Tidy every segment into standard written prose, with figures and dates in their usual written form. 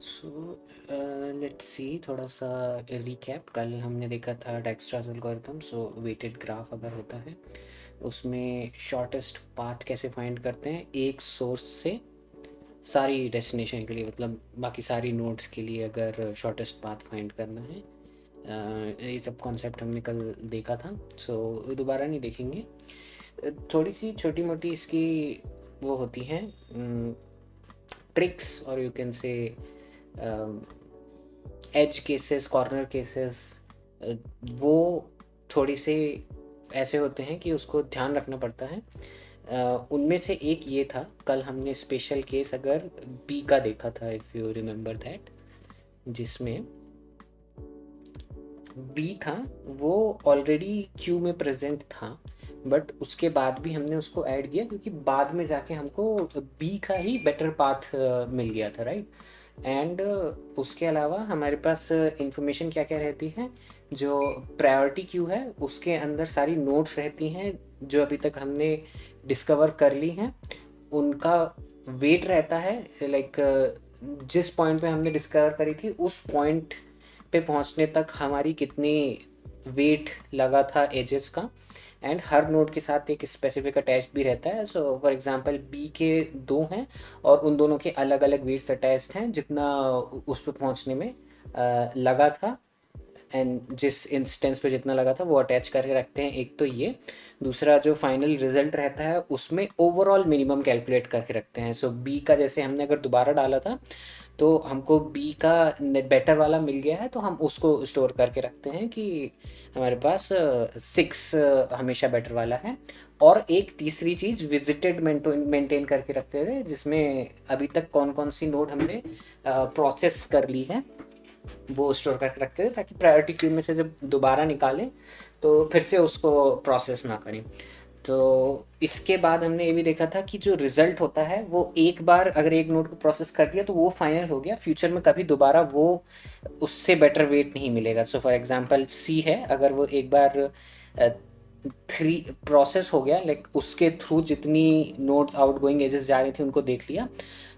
So let's see, थोड़ा सा recap. कल हमने देखा था डाइक्स्ट्रास एल्गोरिथम। सो वेटेड ग्राफ अगर होता है उसमें शॉर्टेस्ट पाथ कैसे फाइंड करते हैं एक सोर्स से सारी डेस्टिनेशन के लिए, मतलब बाकी सारी नोड्स के लिए अगर शॉर्टेस्ट पाथ फाइंड करना है। ये सब कॉन्सेप्ट हमने कल देखा था। सो दोबारा नहीं देखेंगे। थोड़ी सी छोटी मोटी इसकी वो होती हैं ट्रिक्स, और you can say edge cases, corner cases, वो थोड़ी से ऐसे होते हैं कि उसको ध्यान रखना पड़ता है। उनमें से एक ये था, कल हमने स्पेशल केस अगर बी का देखा था, इफ़ यू रिमेंबर दैट, जिसमें बी था वो ऑलरेडी क्यू में प्रेजेंट था, बट उसके बाद भी हमने उसको ऐड किया क्योंकि बाद में जाके हमको बी का ही बेटर पाथ मिल गया था, राइट। एंड उसके अलावा हमारे पास इंफॉर्मेशन क्या क्या रहती है, जो प्रायोरिटी क्यू है उसके अंदर सारी नोट्स रहती हैं जो अभी तक हमने डिस्कवर कर ली हैं। उनका वेट रहता है, लाइक जिस पॉइंट पे हमने डिस्कवर करी थी उस पॉइंट पे पहुंचने तक हमारी कितनी वेट लगा था एजेस का। एंड हर नोड के साथ एक स्पेसिफिक अटैच भी रहता है। सो फॉर एग्जांपल बी के दो हैं और उन दोनों के अलग अलग वेट्स अटैच्ड हैं जितना उस पर पहुंचने में लगा था, एंड जिस इंस्टेंस पे जितना लगा था वो अटैच करके रखते हैं। एक तो ये, दूसरा जो फाइनल रिजल्ट रहता है उसमें ओवरऑल मिनिमम कैलकुलेट करके रखते हैं। सो बी का जैसे हमने अगर दोबारा डाला था तो हमको बी का बेटर वाला मिल गया है, तो हम उसको स्टोर करके रखते हैं कि हमारे पास 6 हमेशा बेटर वाला है। और एक तीसरी चीज़ विजिटेड मेंटेन करके रखते थे, जिसमें अभी तक कौन कौन सी नोड हमने प्रोसेस कर ली है वो स्टोर करके रखते थे, ताकि प्रायोरिटी क्यू में से जब दोबारा निकालें तो फिर से उसको प्रोसेस ना करें। तो इसके बाद हमने ये भी देखा था कि जो रिजल्ट होता है वो एक बार अगर एक नोड को प्रोसेस कर दिया तो वो फाइनल हो गया, फ्यूचर में कभी दोबारा वो उससे बेटर वेट नहीं मिलेगा। सो फॉर एग्जांपल सी है, अगर वो एक बार 3 प्रोसेस हो गया, लाइक उसके थ्रू जितनी नोड्स आउट गोइंग एजेस जा रही थी उनको देख लिया,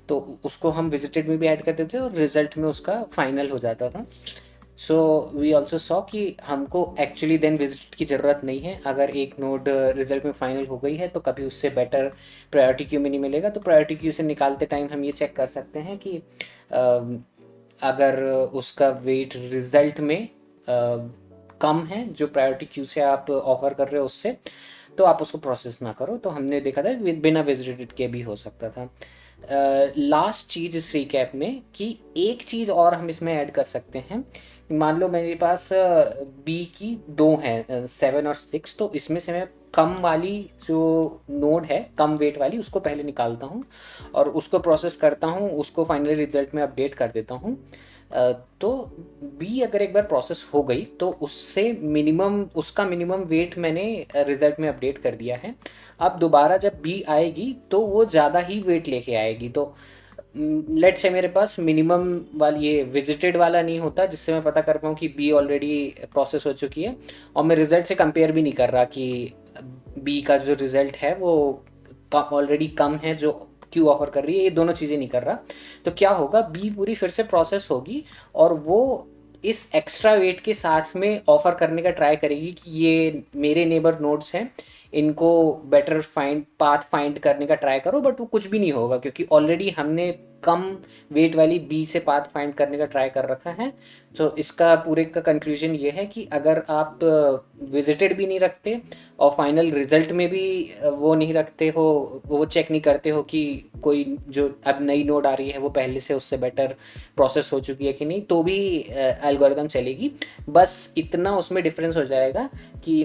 तो उसको हम विजिटेड में भी ऐड करते थे और रिजल्ट में उसका फाइनल हो जाता था। सो वी ऑल्सो सॉ कि हमको एक्चुअली देन विजिट की ज़रूरत नहीं है। अगर एक नोड रिजल्ट में फाइनल हो गई है तो कभी उससे बेटर प्रायोरिटी क्यू में नहीं मिलेगा। तो प्रायोरिटी क्यू से निकालते टाइम हम ये चेक कर सकते हैं कि अगर उसका वेट रिजल्ट में कम है जो प्रायोरिटी क्यू से आप ऑफर कर रहे हो उससे, तो आप उसको प्रोसेस ना करो। तो हमने देखा था बिना विजिटेड के भी हो सकता था। लास्ट चीज़ इस रिकैप में कि एक चीज़ और हम इसमें ऐड कर सकते हैं। मान लो मेरे पास बी की दो हैं, 7 और 6, तो इसमें से मैं कम वाली जो नोड है कम वेट वाली उसको पहले निकालता हूँ और उसको प्रोसेस करता हूँ, उसको फाइनल रिजल्ट में अपडेट कर देता हूँ। तो बी अगर एक बार प्रोसेस हो गई तो उससे मिनिमम उसका मिनिमम वेट मैंने रिजल्ट में अपडेट कर दिया है। अब दोबारा जब बी आएगी तो वो ज़्यादा ही वेट लेके आएगी। तो लेट से मेरे पास मिनिमम वाली ये विजिटेड वाला नहीं होता जिससे मैं पता कर पाऊँ कि बी ऑलरेडी प्रोसेस हो चुकी है, और मैं रिजल्ट से कंपेयर भी नहीं कर रहा कि बी का जो रिजल्ट है वो ऑलरेडी कम है जो क्यू ऑफर कर रही है, ये दोनों चीज़ें नहीं कर रहा। तो क्या होगा, बी पूरी फिर से प्रोसेस होगी और वो इस एक्स्ट्रा वेट के साथ में ऑफर करने का ट्राई करेगी कि ये मेरे नेबर नोड्स हैं, इनको बेटर फाइंड पाथ फाइंड करने का ट्राई करो। बट वो कुछ भी नहीं होगा क्योंकि ऑलरेडी हमने कम वेट वाली बी से पाथ फाइंड करने का ट्राई कर रखा है। तो इसका पूरे का कंक्लूजन ये है कि अगर आप विजिटेड भी नहीं रखते और फाइनल रिजल्ट में भी वो नहीं रखते हो, वो चेक नहीं करते हो कि कोई जो अब नई नोड आ रही है वो पहले से उससे बेटर प्रोसेस हो चुकी है कि नहीं, तो भी एल्गोरिदम चलेगी। बस इतना उसमें डिफरेंस हो जाएगा कि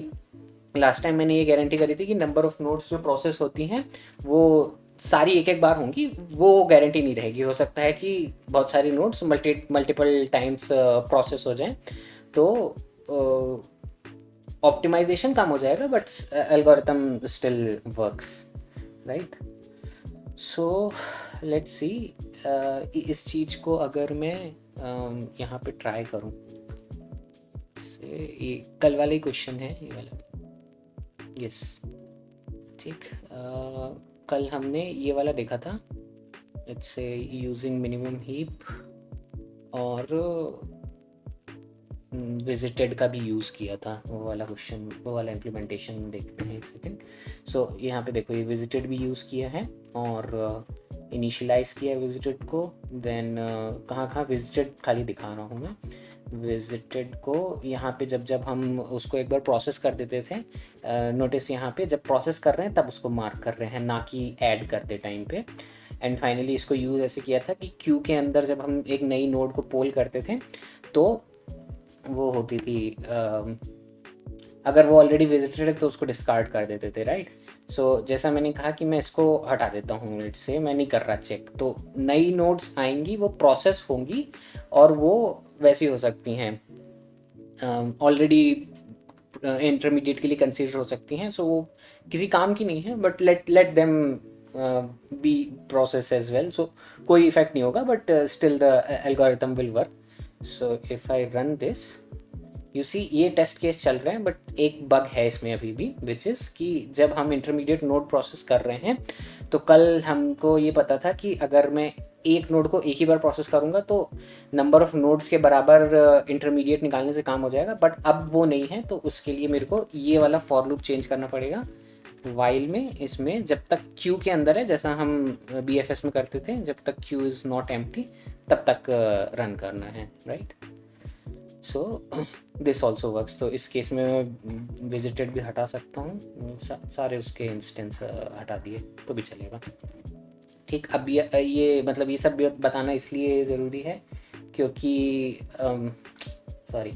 लास्ट टाइम मैंने ये गारंटी करी थी कि नंबर ऑफ नोड्स जो प्रोसेस होती हैं वो सारी एक एक बार होंगी, वो गारंटी नहीं रहेगी। हो सकता है कि बहुत सारी नोड्स मल्टीपल टाइम्स प्रोसेस हो जाएं, तो ऑप्टिमाइजेशन कम हो जाएगा but algorithm still works, right. So let's see, इस चीज़ को अगर मैं यहाँ पे ट्राई करूँ, ये कल वाला ही क्वेश्चन है ये वाला, यस, ठीक। कल हमने ये वाला देखा था, let's say using minimum heap और विजिटेड का भी यूज़ किया था, वो वाला क्वेश्चन, वो वाला इम्प्लीमेंटेशन देखते हैं एक सेकेंड। सो यहाँ पे देखो ये विजिटेड भी यूज़ किया है और इनिशियलाइज किया है विजिटेड को। देन कहाँ कहाँ विजिटेड खाली दिखा रहा हूँ मैं। विजिटेड को यहाँ पे जब जब हम उसको एक बार प्रोसेस कर देते थे, नोटिस यहाँ पे जब प्रोसेस कर रहे हैं तब उसको मार्क कर रहे हैं, ना कि ऐड करते टाइम पे। एंड फाइनली इसको यूज़ ऐसे किया था कि क्यू के अंदर जब हम एक नई नोड को पोल करते थे तो वो होती थी अगर वो ऑलरेडी विजिटेड है तो उसको डिस्कार्ड कर देते थे, राइट। सो जैसा मैंने कहा कि मैं इसको हटा देता हूँ, लेट से मैं नहीं कर रहा चेक, तो नई नोड्स आएंगी, वो प्रोसेस होंगी और वो वैसी हो सकती हैं, ऑलरेडी इंटरमीडिएट के लिए कंसीडर हो सकती हैं। सो वो किसी काम की नहीं है, but let them be process as well. So कोई इफेक्ट नहीं होगा, but still the algorithm will work. So if I run this, you see ये टेस्ट केस चल रहे हैं, बट एक बग है इसमें अभी भी, विच इज़ कि जब हम इंटरमीडिएट नोड प्रोसेस कर रहे हैं तो कल हमको ये पता था कि अगर मैं एक नोड को एक ही बार प्रोसेस करूँगा तो नंबर ऑफ नोड्स के बराबर इंटरमीडिएट निकालने से काम हो जाएगा, बट अब वो नहीं है। तो उसके लिए मेरे को ये वाला फॉर लूप चेंज करना पड़ेगा वाइल में। इसमें जब तक क्यू के अंदर है, जैसा हम बी एफ एस में करते थे, जब तक क्यू इज़ नॉट एम्प्टी तब तक रन करना है, right. So this also works. तो इस केस में मैं विजिटेड भी हटा सकता हूँ, सारे उसके इंस्टेंस हटा दिए तो भी चलेगा, ठीक। अब ये मतलब ये सब बताना इसलिए ज़रूरी है क्योंकि सॉरी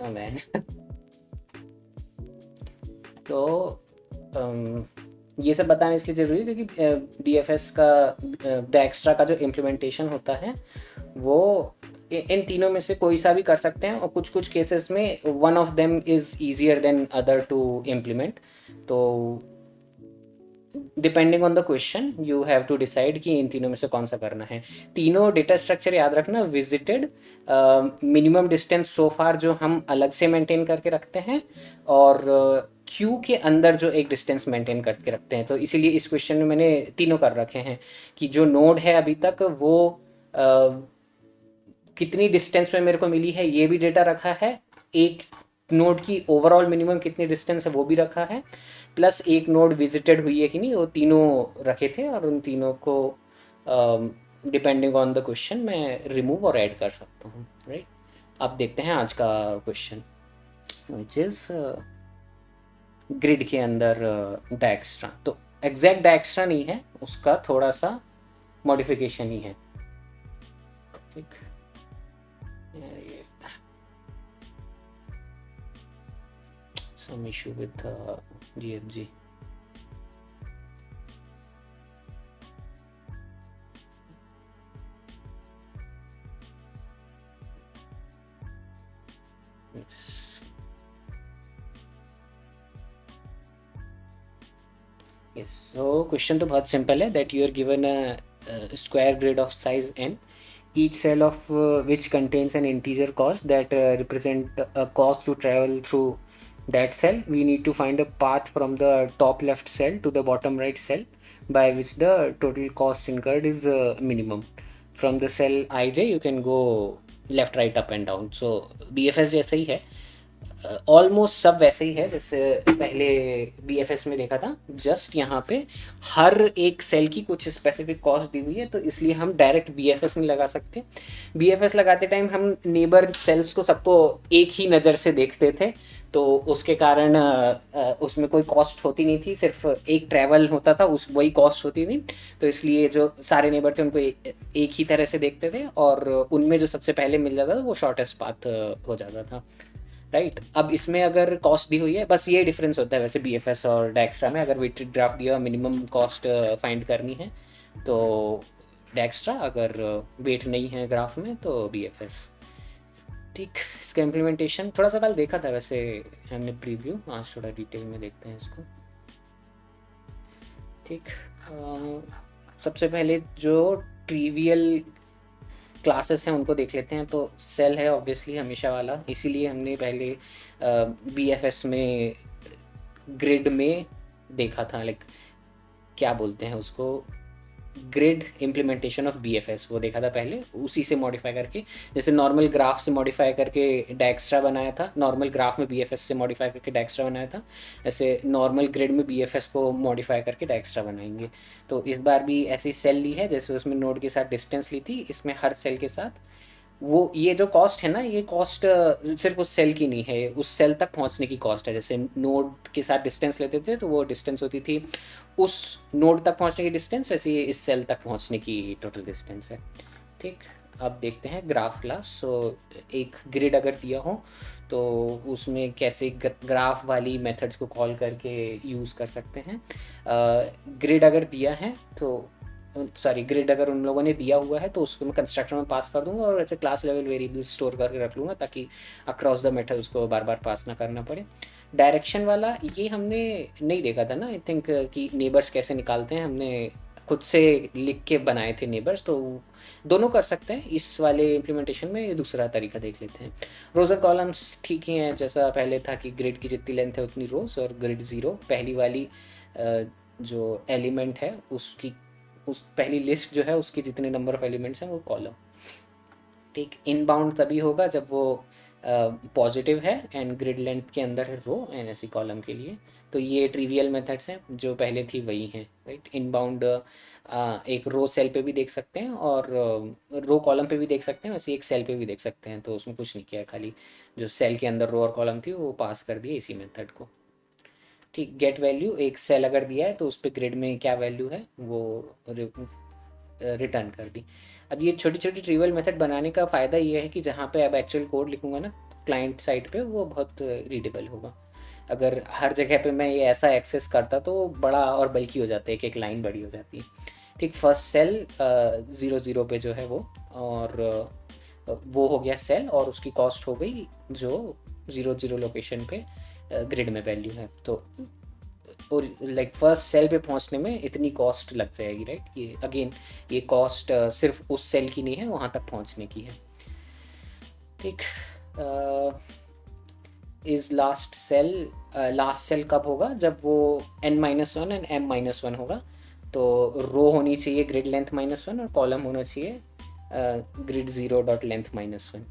मैन तो ये सब बताना इसलिए ज़रूरी है क्योंकि डी एफ एस का डैक्स्ट्रा का जो इम्प्लीमेंटेशन होता है वो इन तीनों में से कोई सा भी कर सकते हैं, और कुछ कुछ केसेस में one of them is easier than other to implement. तो depending on the question you have to decide कि इन तीनों में से कौन सा करना है। तीनों डेटा स्ट्रक्चर याद रखना, विजिटेड, मिनिमम डिस्टेंस सो फार जो हम अलग से मेंटेन करके रखते हैं, और क्यू के अंदर जो एक डिस्टेंस मेंटेन करके रखते हैं। तो इसीलिए इस क्वेश्चन में मैंने तीनों कर रखे हैं कि जो नोड है अभी तक वो कितनी डिस्टेंस में मेरे को मिली है ये भी डेटा रखा है, एक नोड की ओवरऑल मिनिमम कितनी डिस्टेंस है वो भी रखा है, प्लस एक नोड विजिटेड हुई है कि नहीं, वो तीनों रखे थे। और उन तीनों को डिपेंडिंग ऑन द क्वेश्चन मैं रिमूव और ऐड कर सकता हूँ, राइट। अब देखते हैं आज का क्वेश्चन, विच इज़ ग्रिड के अंदर डायग्राम। तो एग्जैक्ट डायग्राम नहीं है, उसका थोड़ा सा मॉडिफिकेशन ही है, ठीक। Some issue with GFG. Yes. Yes. So question तो बहुत simple है, that you are given a square grid of size n, each cell of which contains an integer cost that represent a cost to travel through that cell. We need to find a path from the top left cell to the bottom right cell by which the total cost incurred is minimum. From the cell ij you can go left, right, up and down. So BFS जैसा ही है, almost सब वैसे ही है जैसे पहले BFS में देखा था। जस्ट यहाँ पे हर एक सेल की कुछ स्पेसिफिक कॉस्ट दी हुई है, तो इसलिए हम डायरेक्ट BFS नहीं लगा सकते। BFS लगाते टाइम हम नेबर सेल्स को सबको एक ही नज़र से देखते थे, तो उसके कारण उसमें कोई कॉस्ट होती नहीं थी, सिर्फ एक ट्रैवल होता था, उस वही कॉस्ट होती थी। तो इसलिए जो सारे नेबर थे उनको एक ही तरह से देखते थे, और उनमें जो सबसे पहले मिल जाता था वो शॉर्टेस्ट पाथ हो जाता था, राइट। अब इसमें अगर कॉस्ट दी हुई है, बस ये डिफरेंस होता है वैसे BFS और डैक्स्ट्रा में। अगर वेटेड ग्राफ दिया मिनिमम कॉस्ट फाइंड करनी है तो डैक्स्ट्रा, अगर वेट नहीं है ग्राफ में तो BFS, ठीक। इसका इम्प्लीमेंटेशन थोड़ा सा कल देखा था वैसे हमने प्रीव्यू, आज थोड़ा डिटेल में देखते हैं इसको, ठीक। सबसे पहले जो ट्रिवियल क्लासेस हैं उनको देख लेते हैं। तो सेल है ऑब्वियसली हमेशा वाला, इसीलिए हमने पहले BFS में ग्रिड में देखा था, लाइक क्या बोलते हैं उसको, ग्रिड इम्प्लीमेंटेशन ऑफ BFS वो देखा था पहले, उसी से मॉडिफाई करके, जैसे नॉर्मल ग्राफ से मॉडिफाई करके डायक्स्ट्रा बनाया था, नॉर्मल ग्राफ में BFS से मॉडिफाई करके डायक्स्ट्रा बनाया था, ऐसे नॉर्मल ग्रिड में BFS को मॉडिफाई करके डायक्स्ट्रा बनाएंगे। तो इस बार भी ऐसी सेल ली है, जैसे उसमें नोड के साथ डिस्टेंस ली थी, इसमें हर सेल के साथ वो ये जो कॉस्ट है ना, ये कॉस्ट सिर्फ उस सेल की नहीं है, उस सेल तक पहुंचने की कॉस्ट है। जैसे नोड के साथ डिस्टेंस लेते थे तो वो डिस्टेंस होती थी उस नोड तक पहुंचने की डिस्टेंस, वैसे ये इस सेल तक पहुंचने की टोटल डिस्टेंस है। ठीक, अब देखते हैं ग्राफ क्लास। सो एक ग्रिड अगर दिया हो तो उसमें कैसे ग्राफ वाली मेथड्स को कॉल करके यूज़ कर सकते हैं। ग्रिड अगर दिया है तो सॉरी ग्रिड अगर उन लोगों ने दिया हुआ है तो उसको मैं कंस्ट्रक्टर में पास कर दूंगा, और ऐसे क्लास लेवल वेरिएबल स्टोर करके रख लूँगा ताकि अक्रॉस द मेथड उसको बार बार पास ना करना पड़े। डायरेक्शन वाला ये हमने नहीं देखा था ना, आई थिंक कि नेबर्स कैसे निकालते हैं, हमने खुद से लिख के बनाए थे नेबर्स, तो दोनों कर सकते हैं। इस वाले इम्प्लीमेंटेशन में दूसरा तरीका देख लेते हैं। रोज और कॉलम्स ठीक ही हैं, जैसा पहले था कि ग्रिड की जितनी लेंथ है उतनी रोज, और ग्रिड ज़ीरो पहली वाली जो एलिमेंट है उसकी, उस पहली लिस्ट जो है उसकी जितने नंबर ऑफ एलिमेंट्स हैं वो कॉलम। ठीक, इनबाउंड तभी होगा जब वो पॉजिटिव है एंड ग्रिड लेंथ के अंदर है रो, एंड ऐसी कॉलम के लिए। तो ये ट्रिवियल मेथड्स हैं, जो पहले थी वही हैं, राइट। इनबाउंड एक रो सेल पे भी देख सकते हैं और रो कॉलम पे भी देख सकते हैं, वैसे एक सेल पे भी देख सकते हैं, तो उसमें कुछ नहीं किया है, खाली जो सेल के अंदर रो और कॉलम थी वो पास कर दिए इसी मेथड को। ठीक, गेट वैल्यू, एक सेल अगर दिया है तो उस पर ग्रिड में क्या वैल्यू है वो रिटर्न कर दी। अब ये छोटी छोटी ट्रिवियल मेथड बनाने का फ़ायदा ये है कि जहाँ पे अब एक्चुअल कोड लिखूँगा ना क्लाइंट साइड पे, वो बहुत रीडेबल होगा। अगर हर जगह पे मैं ये ऐसा एक्सेस करता तो बड़ा और बल्कि हो जाता है, एक एक लाइन बड़ी हो जाती है। ठीक, फर्स्ट सेल 0 0 पे जो है वो, और वो हो गया सेल, और उसकी कॉस्ट हो गई जो 0 0 लोकेशन पे ग्रिड में वैल्यू है। तो और लाइक फर्स्ट सेल पे पहुंचने में इतनी कॉस्ट लग जाएगी, राइट। ये अगेन ये कॉस्ट सिर्फ उस सेल की नहीं है, वहाँ तक पहुंचने की है। ठीक, इज लास्ट सेल कब होगा, जब वो n-1 एंड m-1 होगा। तो रो होनी चाहिए ग्रिड लेंथ -1 और कॉलम होना चाहिए ग्रिड 0 डॉट लेंथ -1।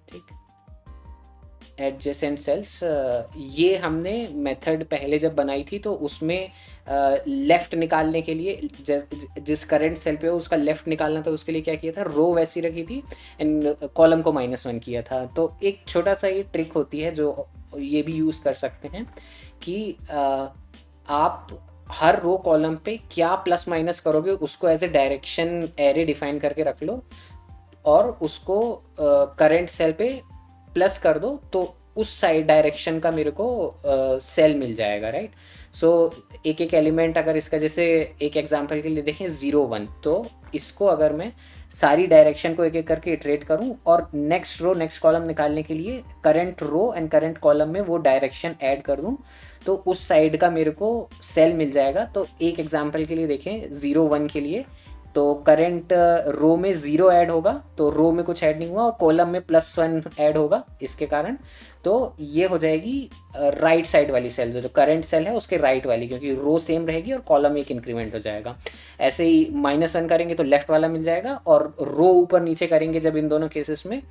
ठीक, एडजेसेंट सेल्स, ये हमने मेथड पहले जब बनाई थी तो उसमें लेफ़्ट निकालने के लिए जिस करंट सेल पे हो उसका लेफ़्ट निकालना था, उसके लिए क्या किया था, रो वैसी रखी थी एंड कॉलम को -1 किया था। तो एक छोटा सा ये ट्रिक होती है जो ये भी यूज़ कर सकते हैं कि आप हर रो कॉलम पे क्या प्लस माइनस करोगे उसको as a direction array define करके रख लो, और उसको करंट सेल पे प्लस कर दो, तो उस साइड डायरेक्शन का मेरे को सेल मिल जाएगा, राइट। सो एक एक एलिमेंट अगर इसका, जैसे एक एग्जांपल के लिए देखें 0 1, तो इसको अगर मैं सारी डायरेक्शन को एक एक करके इटरेट करूं और नेक्स्ट रो नेक्स्ट कॉलम निकालने के लिए current row and current column में वो डायरेक्शन ऐड कर दूं, तो उस साइड का मेरे को सेल मिल जाएगा। तो एक एग्जांपल के लिए देखें 0 1 के लिए, तो करंट रो में 0 ऐड होगा, तो रो में कुछ ऐड नहीं हुआ, और कॉलम में +1 ऐड होगा इसके कारण। तो ये हो जाएगी राइट साइड वाली सेल, जो करंट सेल है उसके राइट वाली, क्योंकि रो सेम रहेगी और कॉलम एक इंक्रीमेंट हो जाएगा। ऐसे ही -1 करेंगे तो लेफ्ट वाला मिल जाएगा, और रो ऊपर नीचे करेंगे जब इन दोनों केसेस में,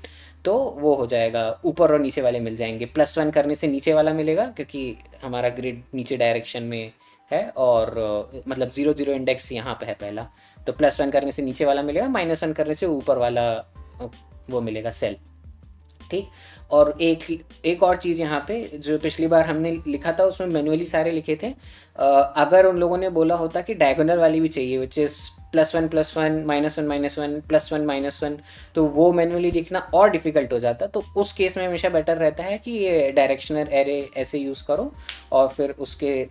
तो वो हो जाएगा ऊपर और नीचे वाले मिल जाएंगे। +1 करने से नीचे वाला मिलेगा क्योंकि हमारा ग्रिड नीचे डायरेक्शन में है, और मतलब 0 0 इंडेक्स यहाँ पे है पहला, तो +1 करने से नीचे वाला मिलेगा, -1 करने से ऊपर वाला वो मिलेगा सेल। ठीक, और एक और चीज़ यहाँ पे जो पिछली बार हमने लिखा था उसमें मैनुअली सारे लिखे थे, अगर उन लोगों ने बोला होता कि डायगोनल वाली भी चाहिए विच इज़ +1 +1 -1 -1 +1 -1, तो वो मैनुअली लिखना और डिफ़िकल्ट हो जाता। तो उस केस में हमेशा बेटर रहता है कि ये डायरेक्शनल एरे ऐसे यूज़ करो, और फिर उसके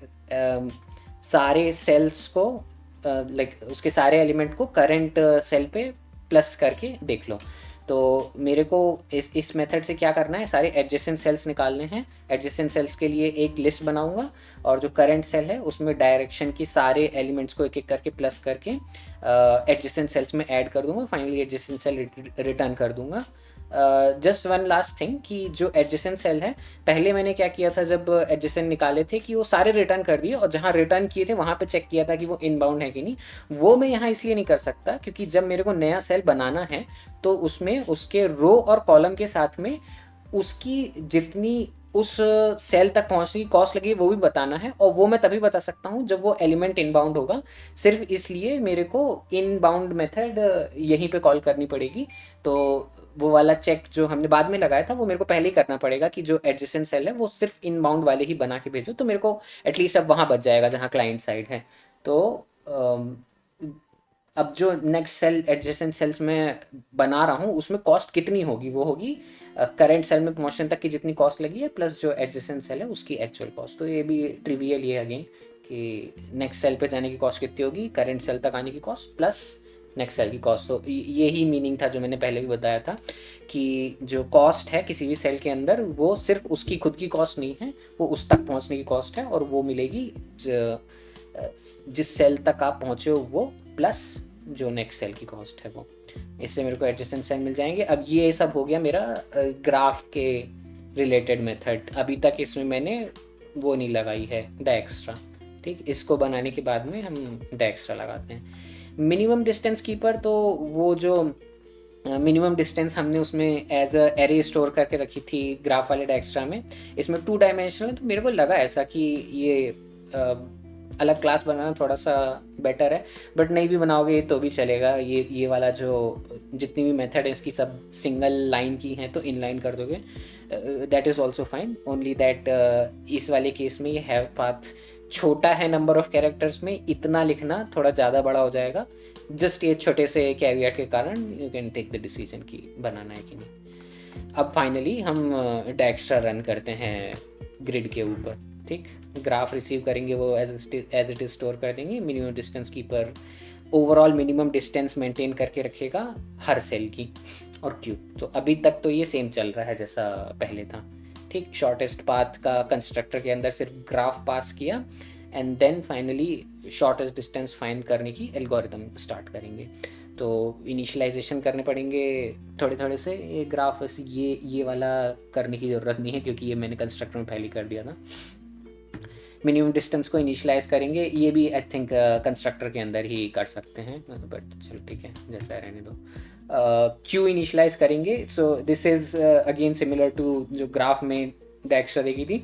सारे सेल्स को लाइक उसके सारे एलिमेंट को करंट सेल पे प्लस करके देख लो। तो मेरे को इस मेथड से क्या करना है, सारे एडजेसेंट सेल्स निकालने हैं। एडजेसेंट सेल्स के लिए एक लिस्ट बनाऊंगा, और जो करंट सेल है उसमें डायरेक्शन की सारे एलिमेंट्स को एक एक करके प्लस करके एडजेसेंट सेल्स में ऐड कर दूंगा, फाइनली एडजेसेंट सेल रिटर्न कर दूंगा जस्ट वन लास्ट थिंग कि जो एडजेसेंट सेल है, पहले मैंने क्या किया था जब एडजेसेंट निकाले थे कि वो सारे रिटर्न कर दिए, और जहाँ रिटर्न किए थे वहाँ पे चेक किया था कि वो इनबाउंड है कि नहीं। वो मैं यहाँ इसलिए नहीं कर सकता क्योंकि जब मेरे को नया सेल बनाना है तो उसमें उसके रो और कॉलम के साथ में उसकी जितनी उस सेल तक पहुंचने की कॉस्ट लगी वो भी बताना है, और वो मैं तभी बता सकता हूँ जब वो एलिमेंट इनबाउंड होगा। सिर्फ इसलिए मेरे को इनबाउंड मेथड यहीं पे कॉल करनी पड़ेगी। तो वो वाला चेक जो हमने बाद में लगाया था वो मेरे को पहले ही करना पड़ेगा कि जो एडजेसेंट सेल है वो सिर्फ इनबाउंड वाले ही बना के भेजो, तो मेरे को एटलीस्ट अब वहाँ बच जाएगा जहाँ क्लाइंट साइड है। तो अम, अब जो नेक्स्ट सेल एडजेसेंट सेल्स में बना रहा हूँ उसमें कॉस्ट कितनी होगी, वो होगी करंट सेल में पहुंचने तक की जितनी कॉस्ट लगी है प्लस जो एडजेसेंट सेल है उसकी एक्चुअल कॉस्ट। तो ये भी ट्रिवियल ही है अगेन कि नेक्स्ट सेल पे जाने की कॉस्ट कितनी होगी, करंट सेल तक आने की कॉस्ट प्लस नेक्स्ट सेल की कॉस्ट। तो ये ही मीनिंग था जो मैंने पहले भी बताया था कि जो कॉस्ट है किसी भी सेल के अंदर वो सिर्फ उसकी खुद की कॉस्ट नहीं है, वो उस तक पहुंचने की कॉस्ट है, और वो मिलेगी जिस सेल तक आप पहुंचे हो वो प्लस जो नेक्स्ट सेल की कॉस्ट है वो। इससे मेरे को एडजेसेंट सेल मिल जाएंगे। अब ये सब हो गया मेरा ग्राफ के रिलेटेड मेथड। अभी तक इसमें मैंने वो नहीं लगाई है डायएक्स्ट्रा, ठीक। इसको बनाने के बाद में हम डायएक्स्ट्रा लगाते हैं। मिनिमम डिस्टेंस कीपर, तो वो जो मिनिमम डिस्टेंस हमने उसमें एज अ एरे स्टोर करके रखी थी ग्राफ वाले डायएक्स्ट्रा में, इसमें 2 डायमेंशनल है, तो मेरे को लगा ऐसा कि ये अलग क्लास बनाना थोड़ा सा बेटर है। बट नहीं भी बनाओगे तो भी चलेगा, ये वाला जो जितनी भी मेथड है इसकी सब सिंगल लाइन की हैं तो इनलाइन कर दोगे, that is also fine. Only that इस वाले केस में ये हैव पाथ छोटा है नंबर ऑफ कैरेक्टर्स में, इतना लिखना थोड़ा ज़्यादा बड़ा हो जाएगा। जस्ट ये छोटे से कैवियट के कारण you can take the decision कि बनाना है कि नहीं। अब फाइनली हम डायएक्स्ट्रा रन करते हैं ग्रिड के ऊपर, ठीक। ग्राफ रिसीव करेंगे वो एज इट इज स्टोर कर देंगे। Minimum distance keeper overall minimum distance maintain करके रखेगा हर सेल की और क्यूब। तो अभी तक तो ये सेम चल रहा है जैसा पहले था, ठीक। शॉर्टेस्ट पाथ का कंस्ट्रक्टर के अंदर सिर्फ ग्राफ पास किया and then finally shortest distance find करने की एल्गोरिथम स्टार्ट करेंगे। तो इनिशियलाइजेशन करने पड़ेंगे थोड़े थोड़े से। ये ग्राफ वैसे ये वाला करने की ज़रूरत नहीं है क्योंकि ये मैंने कंस्ट्रक्टर में पहले कर दिया था। मिनिमम डिस्टेंस को इनिशियलाइज करेंगे, ये भी आई थिंक कंस्ट्रक्टर के अंदर ही कर सकते हैं, बट चलो ठीक है जैसा रहने दो। क्यू इनिशियलाइज करेंगे। So this is again similar to जो ग्राफ में डायएक्स्ट्रा देखी थी।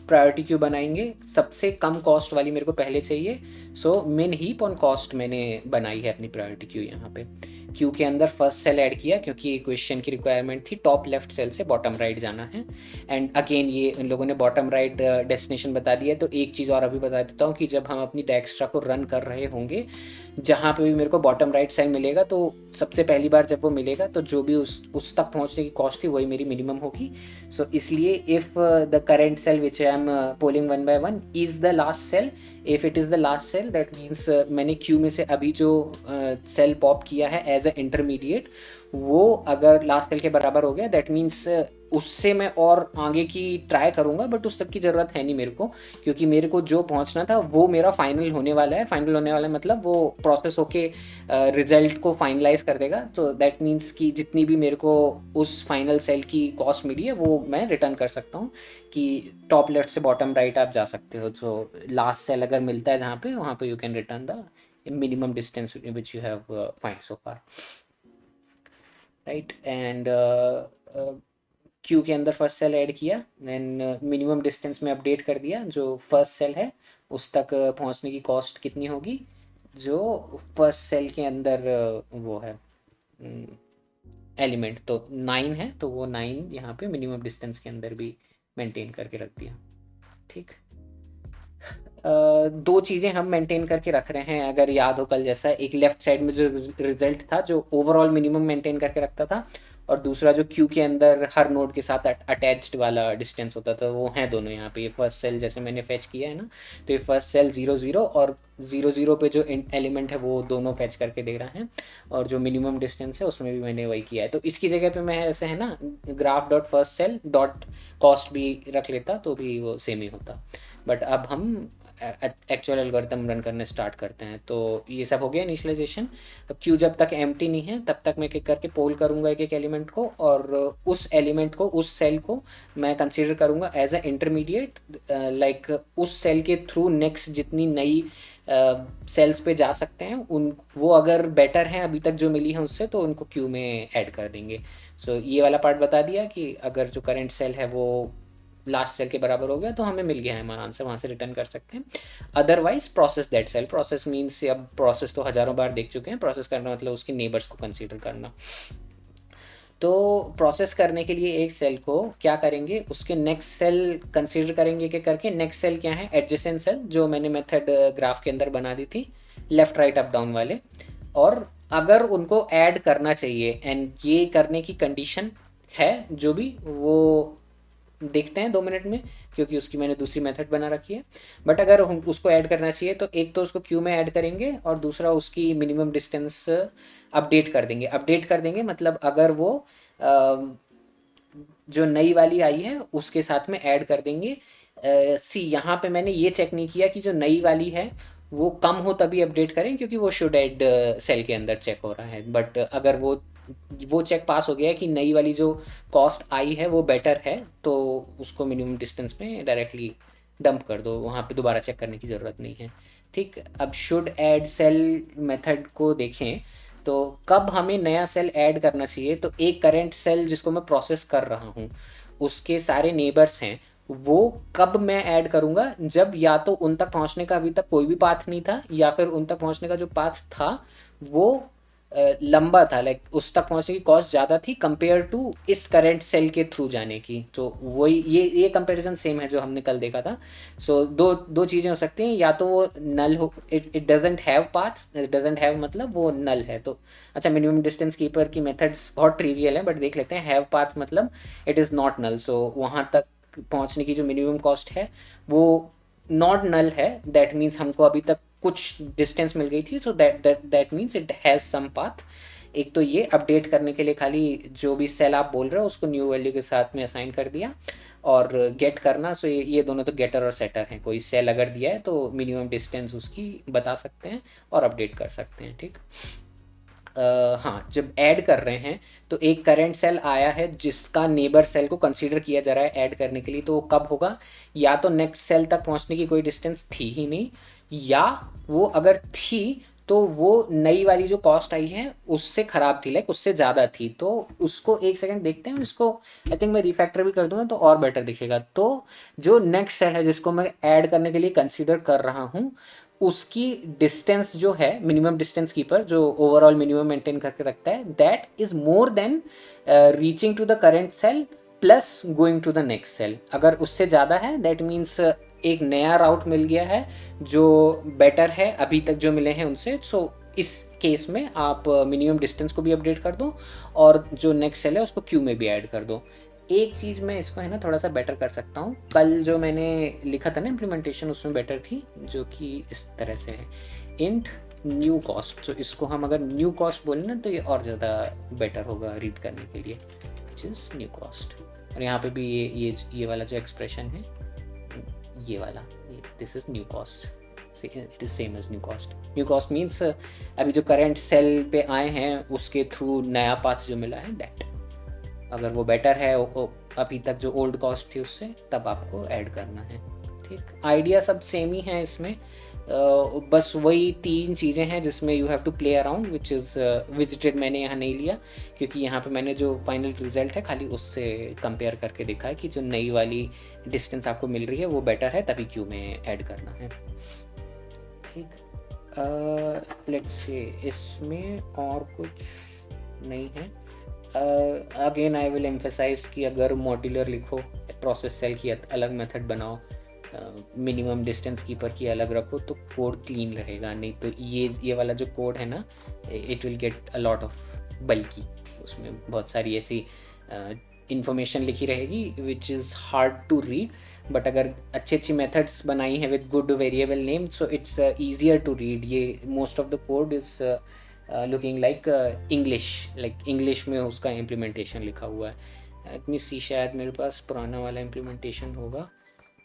प्रायोरिटी क्यू बनाएंगे, सबसे कम कॉस्ट वाली मेरे को पहले चाहिए, सो मिन हीप ऑन कॉस्ट मैंने बनाई है अपनी प्रायोरिटी क्यू। यहाँ पे क्यू के अंदर फर्स्ट सेल ऐड किया क्योंकि क्वेश्चन की रिक्वायरमेंट थी टॉप लेफ्ट सेल से बॉटम राइट जाना है। एंड अगेन ये उन लोगों ने बॉटम राइट डेस्टिनेशन बता दिया। तो एक चीज़ और अभी बता देता हूँ कि जब हम अपनी डायएक्स्ट्रा को रन कर रहे होंगे, जहाँ पे भी मेरे को बॉटम राइट सेल मिलेगा तो सबसे पहली बार जब वो मिलेगा तो जो भी उस तक पहुँचने की कॉस्ट थी वही मेरी मिनिमम होगी। सो इसलिए if the current cell which I am polling 1 by 1 is the last cell, if it is the last cell that means मैंने क्यू में से अभी जो सेल पॉप किया है एज अ इंटरमीडिएट, वो अगर लास्ट सेल के बराबर हो गया दैट मीन्स उससे मैं और आगे की ट्राई करूँगा, बट उस सब की ज़रूरत है नहीं मेरे को, क्योंकि मेरे को जो पहुँचना था वो मेरा फाइनल होने वाला है। फाइनल होने वाला है मतलब वो प्रोसेस होके रिजल्ट को फाइनलाइज कर देगा। तो दैट मीन्स कि जितनी भी मेरे को उस फाइनल सेल की कॉस्ट मिली है वो मैं रिटर्न कर सकता हूँ कि टॉप लेफ्ट से बॉटम राइट आप जा सकते हो। तो लास्ट सेल अगर मिलता है जहाँ पे, वहाँ पे you can return the minimum distance which you have find so far, right? And Q के अंदर फर्स्ट सेल ऐड किया, देन मिनिमम डिस्टेंस में अपडेट कर दिया जो फर्स्ट सेल है उस तक पहुंचने की कॉस्ट कितनी होगी, जो फर्स्ट सेल के अंदर वो है एलिमेंट तो 9 है, तो वो 9 यहाँ पे मिनिमम डिस्टेंस के अंदर भी मेंटेन करके रख दिया, ठीक। दो चीज़ें हम मेंटेन करके रख रहे हैं अगर याद हो कल जैसा, एक लेफ्ट साइड में जो रिजल्ट था जो ओवरऑल मिनिमम मेंटेन करके रखता था, और दूसरा जो क्यू के अंदर हर नोड के साथ अटैच्ड वाला डिस्टेंस होता था, वो हैं दोनों यहाँ पे। ये फर्स्ट सेल जैसे मैंने फैच किया है ना, तो ये फर्स्ट सेल 0 0 और 0 0 पे जो एलिमेंट है वो दोनों फैच करके दे रहा है, और जो मिनिमम डिस्टेंस है उसमें भी मैंने वही किया है। तो इसकी जगह पे मैं ऐसे है ना graph dot first cell dot cost भी रख लेता तो भी वो सेम ही होता। बट अब हम एक्चुअल एल्गोरिथम रन करने स्टार्ट करते हैं। तो ये सब हो गया इनिशियलाइजेशन। अब क्यू जब तक एम्प्टी नहीं है तब तक मैं एक एक करके पोल करूँगा एक एक एलिमेंट को, और उस एलिमेंट को, उस सेल को मैं कंसीडर करूँगा एज अ इंटरमीडिएट, लाइक उस सेल के थ्रू नेक्स्ट जितनी नई सेल्स पे जा सकते हैं उन, वो अगर बेटर हैं अभी तक जो मिली है उससे, तो उनको क्यू में ऐड कर देंगे। सो ये वाला पार्ट बता दिया कि अगर जो करंट सेल है वो लास्ट सेल के बराबर हो गया तो हमें मिल गया है हमारा आंसर, वहाँ से रिटर्न कर सकते हैं। Otherwise process that cell, process means अब प्रोसेस तो हज़ारों बार देख चुके हैं, प्रोसेस करना मतलब उसकी नेबर्स को कंसीडर करना। तो प्रोसेस करने के लिए एक सेल को क्या करेंगे, उसके नेक्स्ट सेल कंसीडर करेंगे कि करके, नेक्स्ट सेल क्या है, एडजेसेंट सेल, जो मैंने मेथड ग्राफ के अंदर बना दी थी, लेफ्ट राइट अप डाउन वाले। और अगर उनको ऐड करना चाहिए, एंड ये करने की कंडीशन है जो भी, वो देखते हैं 2 मिनट में, क्योंकि उसकी मैंने दूसरी मेथड बना रखी है। बट अगर हम उसको ऐड करना चाहिए तो एक तो उसको क्यू में ऐड करेंगे, और दूसरा उसकी मिनिमम डिस्टेंस अपडेट कर देंगे। अपडेट कर देंगे मतलब अगर वो जो नई वाली आई है उसके साथ में ऐड कर देंगे। सी यहाँ पे मैंने ये चेक नहीं किया कि जो नई वाली है वो कम हो तभी अपडेट करें, क्योंकि वो शुड ऐड सेल के अंदर चेक हो रहा है। बट अगर वो चेक पास हो गया है कि नई वाली जो कॉस्ट आई है वो बेटर है, तो उसको मिनिमम डिस्टेंस में डायरेक्टली डंप कर दो, वहाँ पे दोबारा चेक करने की ज़रूरत नहीं है। ठीक, अब शुड ऐड सेल मेथड को देखें तो कब हमें नया सेल ऐड करना चाहिए, तो एक करंट सेल जिसको मैं प्रोसेस कर रहा हूँ उसके सारे नेबर्स हैं, वो कब मैं ऐड करूँगा, जब या तो उन तक पहुँचने का अभी तक कोई भी पाथ नहीं था, या फिर उन तक पहुँचने का जो पाथ था वो लंबा था, लाइक उस तक पहुँचने की कॉस्ट ज़्यादा थी कंपेयर टू इस करंट सेल के थ्रू जाने की। तो वही ये कंपैरिजन सेम है जो हमने कल देखा था। सो दो दो चीज़ें हो सकती हैं, या तो वो नल हो, it doesn't have paths, doesn't have मतलब वो नल है। तो अच्छा, मिनिमम डिस्टेंस कीपर की मेथड्स बहुत ट्रिवियल है, बट देख लेते हैं। हैव पाथ मतलब इट इज़ नॉट नल, सो वहाँ तक पहुँचने की जो मिनिमम कॉस्ट है वो नॉट नल है, दैट मीन्स हमको अभी तक कुछ डिस्टेंस मिल गई थी, so that means it has some path. एक तो ये अपडेट करने के लिए खाली जो भी सेल आप बोल रहे हो उसको न्यू वैल्यू के साथ में असाइन कर दिया, और गेट करना, सो ये दोनों तो गेटर और सेटर हैं। कोई सेल अगर दिया है तो मिनिमम डिस्टेंस उसकी बता सकते हैं और अपडेट कर सकते हैं। ठीक, हाँ, जब ऐड कर रहे हैं तो एक करंट सेल आया है जिसका नेबर सेल को कंसीडर किया जा रहा है ऐड करने के लिए, तो वो कब होगा, या तो नेक्स्ट सेल तक पहुंचने की कोई डिस्टेंस थी ही नहीं, या वो अगर थी तो वो नई वाली जो कॉस्ट आई है उससे ख़राब थी, लाइक उससे ज़्यादा थी। तो उसको एक सेकंड देखते हैं, इसको आई थिंक मैं रिफैक्टर भी कर दूंगा तो और बेटर दिखेगा। तो जो नेक्स्ट सेल है जिसको मैं ऐड करने के लिए कंसीडर कर रहा हूँ, उसकी डिस्टेंस जो है, मिनिमम डिस्टेंस कीपर जो ओवरऑल मिनिमम मेंटेन करके रखता है, that is more than reaching to the current cell plus going to the next cell. अगर उससे ज़्यादा है दैट मीन्स एक नया राउट मिल गया है जो बेटर है अभी तक जो मिले हैं उनसे। सो इस केस में आप मिनिमम डिस्टेंस को भी अपडेट कर दो, और जो नेक्स्ट सेल है उसको क्यू में भी ऐड कर दो। एक चीज़ मैं इसको है ना थोड़ा सा बेटर कर सकता हूँ, कल जो मैंने लिखा था ना इम्प्लीमेंटेशन, उसमें बेटर थी, जो कि इस तरह से है, इंट न्यू कॉस्ट। तो इसको हम अगर न्यू कॉस्ट बोलें ना तो ये और ज़्यादा बेटर होगा रीड करने के लिए, विच इज़ न्यू कॉस्ट। और यहाँ पे भी ये वाला जो एक्सप्रेशन है, ये वाला, this is new cost, it is same as new cost. New cost means अभी जो करंट सेल पे आए हैं उसके थ्रू नया पाथ जो मिला है, दैट अगर वो बेटर है अभी तक जो ओल्ड कॉस्ट थी उससे, तब आपको ऐड करना है। ठीक, आइडिया सब सेम ही है इसमें, बस वही 3 चीज़ें हैं जिसमें you have to play around, which is visited मैंने यहाँ नहीं लिया, क्योंकि यहाँ पे मैंने जो फाइनल रिजल्ट है खाली उससे कंपेयर करके देखा है कि जो नई वाली डिस्टेंस आपको मिल रही है वो बेटर है, तभी क्यू में ऐड करना है। ठीक, लेट्स से इसमें और कुछ नहीं है। अगेन आई विल एम्फेसाइज कि अगर मॉड्यूलर लिखो, प्रोसेस सेल की अलग मेथड बनाओ, मिनिमम डिस्टेंस कीपर की अलग रखो, तो कोड क्लीन रहेगा। नहीं तो ये वाला जो कोड है ना, it will get a lot of बल्की, उसमें बहुत सारी ऐसी इंफॉर्मेशन लिखी रहेगी which is hard to read. But अगर अच्छी मेथड्स बनाई हैं with good variable name, so it's easier to read. ये most of the code is looking like English, like English में उसका इम्प्लीमेंटेशन लिखा हुआ है। लेट मी सी, शायद मेरे पास पुराना वाला इम्प्लीमेंटेशन होगा,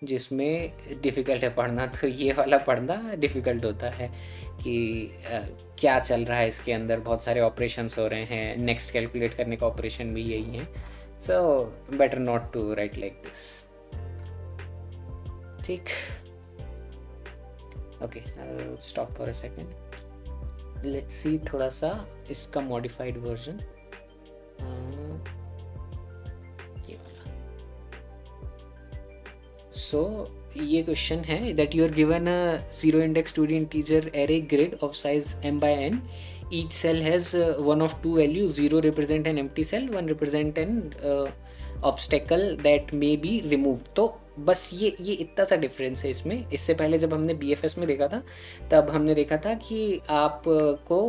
जिसमें डिफ़िकल्ट है पढ़ना, तो ये वाला पढ़ना डिफ़िकल्ट होता है कि क्या चल रहा है इसके अंदर, बहुत सारे ऑपरेशंस हो रहे हैं, नेक्स्ट कैलकुलेट करने का ऑपरेशन भी यही है, so better not to write like this. ठीक, okay, I stop for a second, let's see थोड़ा सा इसका मॉडिफाइड वर्जन, ये वाला। सो ये क्वेश्चन है that you are given a zero index 2D integer array grid of size m by n, each cell has one of two values, 0 represent an empty cell, 1 represent an obstacle that may be removed। तो बस ये इतना सा difference है इसमें। इससे पहले जब हमने BFS में देखा था तब हमने देखा था कि आप को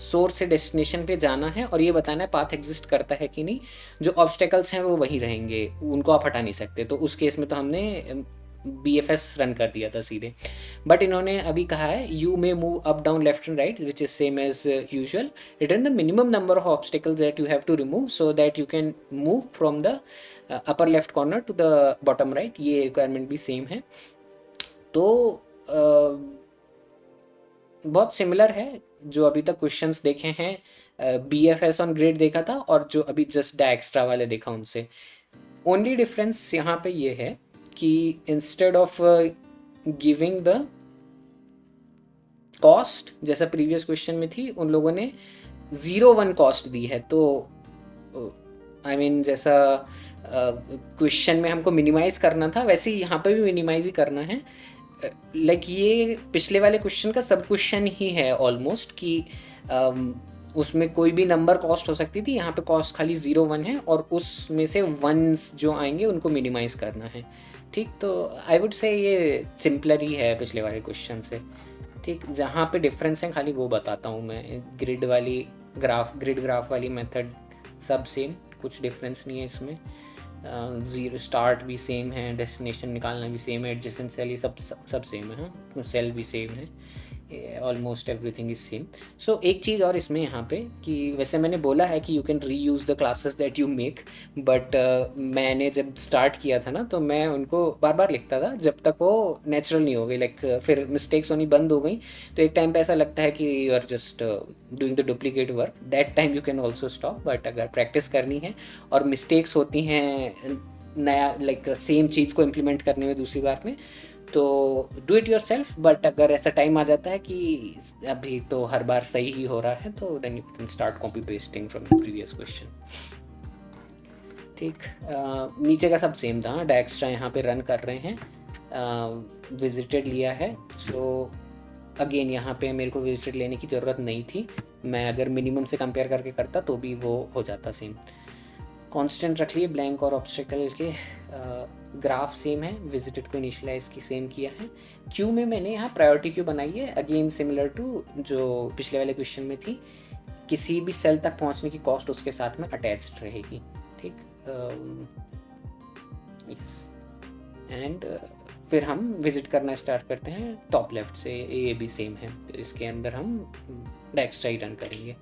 सोर्स से डेस्टिनेशन पे जाना है और ये बताना है पाथ एग्जिस्ट करता है कि नहीं, जो ऑब्स्टेकल्स हैं वो वहीं रहेंगे, उनको आप हटा नहीं सकते। तो उस केस में तो हमने BFS रन कर दिया था सीधे। बट इन्होंने अभी कहा है you may move up down left and right which is same as usual, return the minimum number of obstacles that you have to remove so that you can move from the upper left corner to the bottom right. ये requirement भी same है। तो बहुत similar है जो अभी तक questions देखे हैं, BFS ऑन ग्रिड देखा था और जो अभी जस्ट डायक्स्ट्रा वाले देखा उनसे। ओनली डिफरेंस यहाँ पे ये है कि instead of giving the cost जैसा प्रीवियस क्वेश्चन में थी, उन लोगों ने 0-1 कॉस्ट दी है। तो आई मीन जैसा क्वेश्चन में हमको मिनिमाइज करना था वैसे ही यहाँ पे भी मिनिमाइज ही करना है। लाइक ये पिछले वाले क्वेश्चन का सब क्वेश्चन ही है ऑलमोस्ट कि उसमें कोई भी नंबर कॉस्ट हो सकती थी, यहाँ पे कॉस्ट खाली 0-1 है और उसमें से वंस जो आएंगे उनको मिनिमाइज करना है। ठीक, तो आई वुड से ये सिंपलर ही है पिछले वाले क्वेश्चन से। ठीक, जहाँ पे डिफरेंस है खाली वो बताता हूँ मैं। ग्रिड ग्राफ वाली मेथड सब सेम, कुछ डिफरेंस नहीं है इसमें। जीरो स्टार्ट भी सेम है, डेस्टिनेशन निकालना भी सेम है, एडजेसेंट सेल ये सब सेम है, हाँ सेल भी सेम है, ऑलमोस्ट एवरीथिंग इज सेम। सो एक चीज़ और इसमें यहाँ पे कि वैसे मैंने बोला है कि यू कैन री use the classes that you make, but मैंने जब स्टार्ट किया था ना तो मैं उनको बार बार लिखता था जब तक वो नेचुरल नहीं हो गई, लाइक फिर मिस्टेक्स होनी बंद हो गई। तो एक टाइम पे ऐसा लगता है कि you are just doing the duplicate work, that time you can also stop. But अगर प्रैक्टिस करनी है और मिस्टेक्स होती हैं नया लाइक सेम चीज़ को इम्प्लीमेंट करने में दूसरी बार में, तो do it your self. But अगर ऐसा टाइम आ जाता है कि अभी तो हर बार सही ही हो रहा है तो then you can start copy pasting from the previous question. ठीक, नीचे का सब सेम था, डायक्स्ट्रा यहाँ पे रन कर रहे हैं, विजिटेड लिया है। सो अगेन यहाँ पे मेरे को विजिटेड लेने की ज़रूरत नहीं थी, मैं अगर मिनिमम से कंपेयर करके करता तो भी वो हो जाता सेम। कांस्टेंट रख लिए ब्लैंक और ऑब्स्टेकल के, ग्राफ सेम है, विजिटेड को इनिशियलाइज की सेम किया है। क्यू में मैंने यहाँ प्रायोरिटी क्यू बनाई है, अगेन सिमिलर टू जो पिछले वाले क्वेश्चन में थी, किसी भी सेल तक पहुँचने की कॉस्ट उसके साथ में अटैच्ड रहेगी। ठीक, यस, एंड फिर हम विजिट करना स्टार्ट करते हैं टॉप लेफ्ट से, ये भी सेम है, तो इसके अंदर हम डायक्स्ट्रा ही रन करेंगे।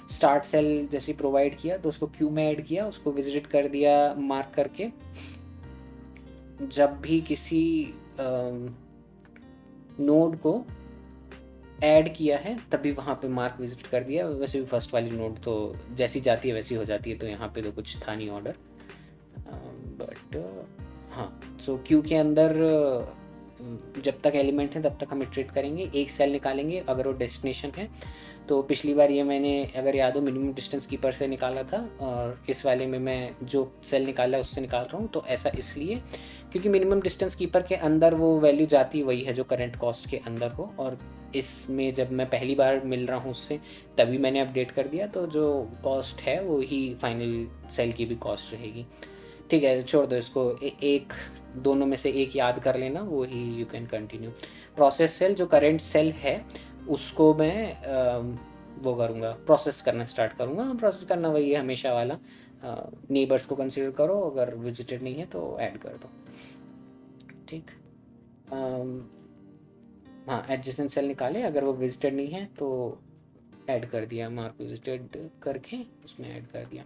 स्टार्ट सेल जैसे प्रोवाइड किया तो उसको क्यू में ऐड किया, उसको विजिट कर दिया मार्क करके। जब भी किसी नोड को ऐड किया है तभी वहाँ पे मार्क विजिट कर दिया। वैसे भी फर्स्ट वाली नोड तो जैसी जाती है वैसी हो जाती है, तो यहाँ पे तो कुछ था नहीं ऑर्डर, बट हाँ। सो क्यू के अंदर जब तक एलिमेंट है तब तक हम इटरेट करेंगे, एक सेल निकालेंगे अगर वो डेस्टिनेशन है। तो पिछली बार ये मैंने अगर याद हो मिनिमम डिस्टेंस कीपर से निकाला था, और इस वाले में मैं जो सेल निकाला है उससे निकाल रहा हूँ। तो ऐसा इसलिए क्योंकि मिनिमम डिस्टेंस कीपर के अंदर वो वैल्यू जाती वही है जो करंट कॉस्ट के अंदर हो, और इसमें जब मैं पहली बार मिल रहा हूँ उससे तभी मैंने अपडेट कर दिया, तो जो कॉस्ट है वो ही फाइनल सेल की भी कॉस्ट रहेगी। ठीक है, छोड़ दो इसको, एक दोनों में से एक याद कर लेना, वो ही you can continue. Process cell जो करेंट सेल है उसको मैं वो करूँगा, प्रोसेस करना स्टार्ट करूँगा। प्रोसेस करना वही है हमेशा वाला, नेबर्स को कंसिडर करो, अगर विजिटेड नहीं है तो ऐड कर दो। ठीक, हाँ एडजेसेंट सेल निकाले, अगर वो विजिटेड नहीं है तो ऐड कर दिया, मार्क विजिटेड करके उसमें ऐड कर दिया।